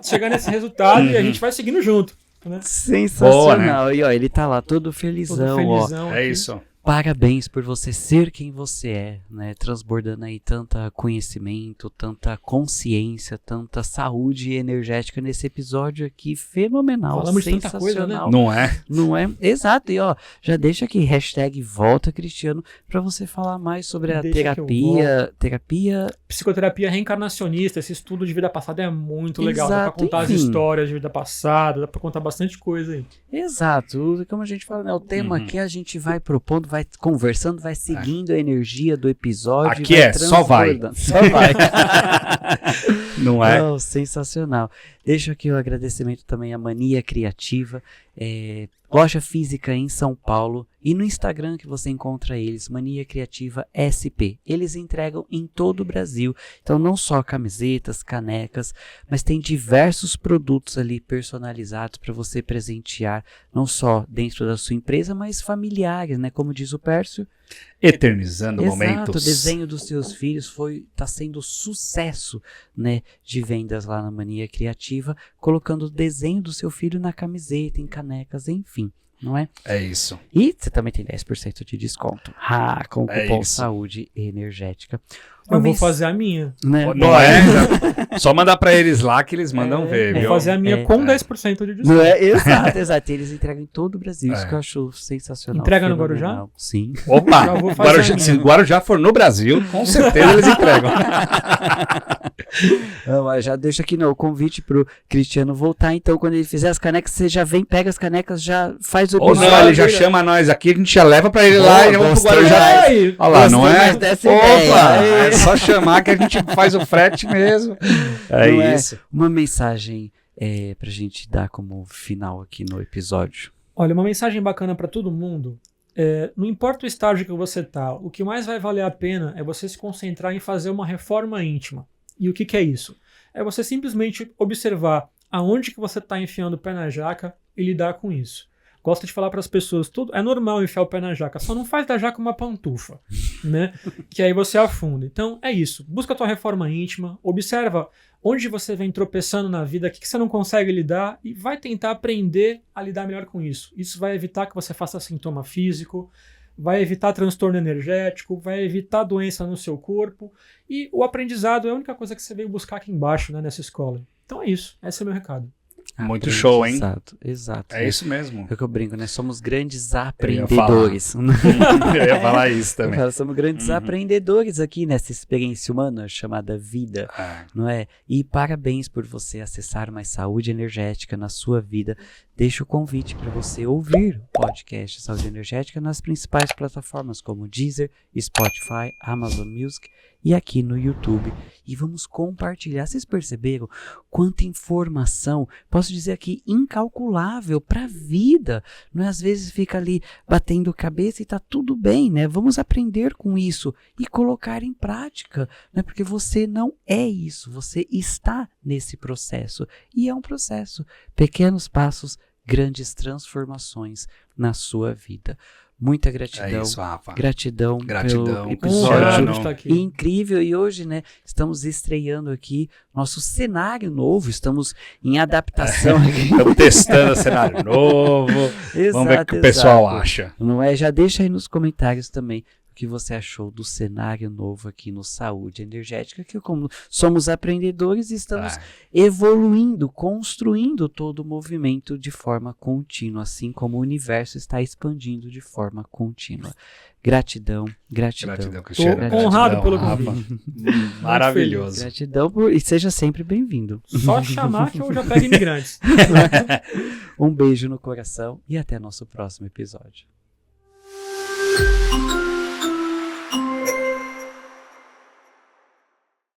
chegar nesse resultado e a gente vai seguindo junto. Né? Sensacional. Boa, E ó, ele tá lá todo Todo felizão, ó. felizão É aqui. isso. Parabéns por você ser quem você é, né? Transbordando aí tanta conhecimento, tanta consciência, tanta saúde energética nesse episódio aqui fenomenal. Falamos de tanta sensacional. coisa, né? Não é? Não é? Exato. E ó, já deixa aqui hashtag volta Cristiano pra você falar mais sobre a Deixa que eu terapia. Psicoterapia reencarnacionista, esse estudo de vida passada é muito legal. Dá pra Exato, contar as enfim. histórias de vida passada, dá pra contar bastante coisa aí. Exato. Como a gente fala, né? O tema aqui a gente vai propondo, vai conversando, vai seguindo a energia do episódio. Aqui vai é, só vai. transbordando. Só vai. Não é? Não, sensacional. Deixo aqui o agradecimento também à Mania Criativa, loja física em São Paulo, e no Instagram que você encontra eles, Mania Criativa SP. Eles entregam em todo o Brasil, então não só camisetas, canecas, mas tem diversos produtos ali personalizados para você presentear, não só dentro da sua empresa, mas familiares, né? Como diz o Pércio. Eternizando Exato, momentos. o desenho dos seus filhos tá sendo sucesso, né, de vendas lá na Mania Criativa, colocando o desenho do seu filho na camiseta, em canecas, enfim, não é? É isso. E você também tem 10% de desconto, com o É cupom isso. Saúde Energética. Eu vou fazer a minha. Né? Não é? Só mandar pra eles lá que eles mandam ver, Vou viu? fazer a minha com 10% de desconto. Não é? Exato, exato. Eles entregam em todo o Brasil, isso É. que eu acho sensacional. Entrega no fenomenal. Guarujá? Sim. Opa! Já vou fazer a minha. Se Guarujá for no Brasil, com certeza eles entregam. Não, mas já deixa aqui o convite pro Cristiano voltar, então quando ele fizer as canecas, você já vem, pega as canecas, já faz o Ou episódio. não, ele já chama nós aqui, a gente já leva pra ele lá e já vamos pro gostei Guarujá. mais. Aí, Olha lá, não Gostei é? mais dessa Opa! ideia. É só chamar que a gente faz o frete mesmo. É Não é? isso. Uma mensagem pra gente dar como final aqui no episódio. Olha, uma mensagem bacana para todo mundo. Não importa o estágio que você tá, o que mais vai valer a pena é você se concentrar em fazer uma reforma íntima. E o que é isso? É você simplesmente observar aonde que você está enfiando o pé na jaca e lidar com isso. Gosto de falar para as pessoas, tudo é normal enfiar o pé na jaca, só não faz da jaca uma pantufa, né? Que aí você afunda. Então é isso, busca a tua reforma íntima, observa onde você vem tropeçando na vida, o que você não consegue lidar e vai tentar aprender a lidar melhor com isso. Isso vai evitar que você faça sintoma físico, vai evitar transtorno energético, vai evitar doença no seu corpo, e o aprendizado é a única coisa que você veio buscar aqui embaixo, né, nessa escola. Então é isso, esse é o meu recado. Muito show, hein? Exato. É isso mesmo. É o que eu brinco, né? Somos grandes ia aprendedores. Eu ia falar isso também. Somos grandes aprendedores aqui nessa experiência humana chamada vida, Ah, não é? E parabéns por você acessar mais saúde energética na sua vida, deixo o convite para você ouvir o podcast Saúde Energética nas principais plataformas como Deezer, Spotify, Amazon Music e aqui no YouTube. E vamos compartilhar. Vocês perceberam quanta informação, posso dizer aqui, incalculável para a vida? Não é? Às vezes fica ali batendo cabeça e tá tudo bem, né? Vamos aprender com isso e colocar em prática, né? Porque você não é isso, você está nesse processo. E é um processo. Pequenos passos, grandes transformações na sua vida. Muita gratidão. É isso, Rafa. Gratidão pelo Honrado episódio de estar aqui. incrível. E hoje, né, estamos estreando aqui nosso cenário novo. Estamos em adaptação aqui. Estamos testando cenário novo. Vamos ver o que o pessoal acha. Não é? Já deixa aí nos comentários também o que você achou do cenário novo aqui no Saúde Energética, que como somos aprendedores, estamos evoluindo, construindo todo o movimento de forma contínua, assim como o universo está expandindo de forma contínua. Gratidão, gratidão. Gratidão, Tô Cristiano. honrado pelo Rafa. convite. Maravilhoso. Gratidão e seja sempre bem-vindo. Só chamar que eu já pego imigrantes. Um beijo no coração e até nosso próximo episódio.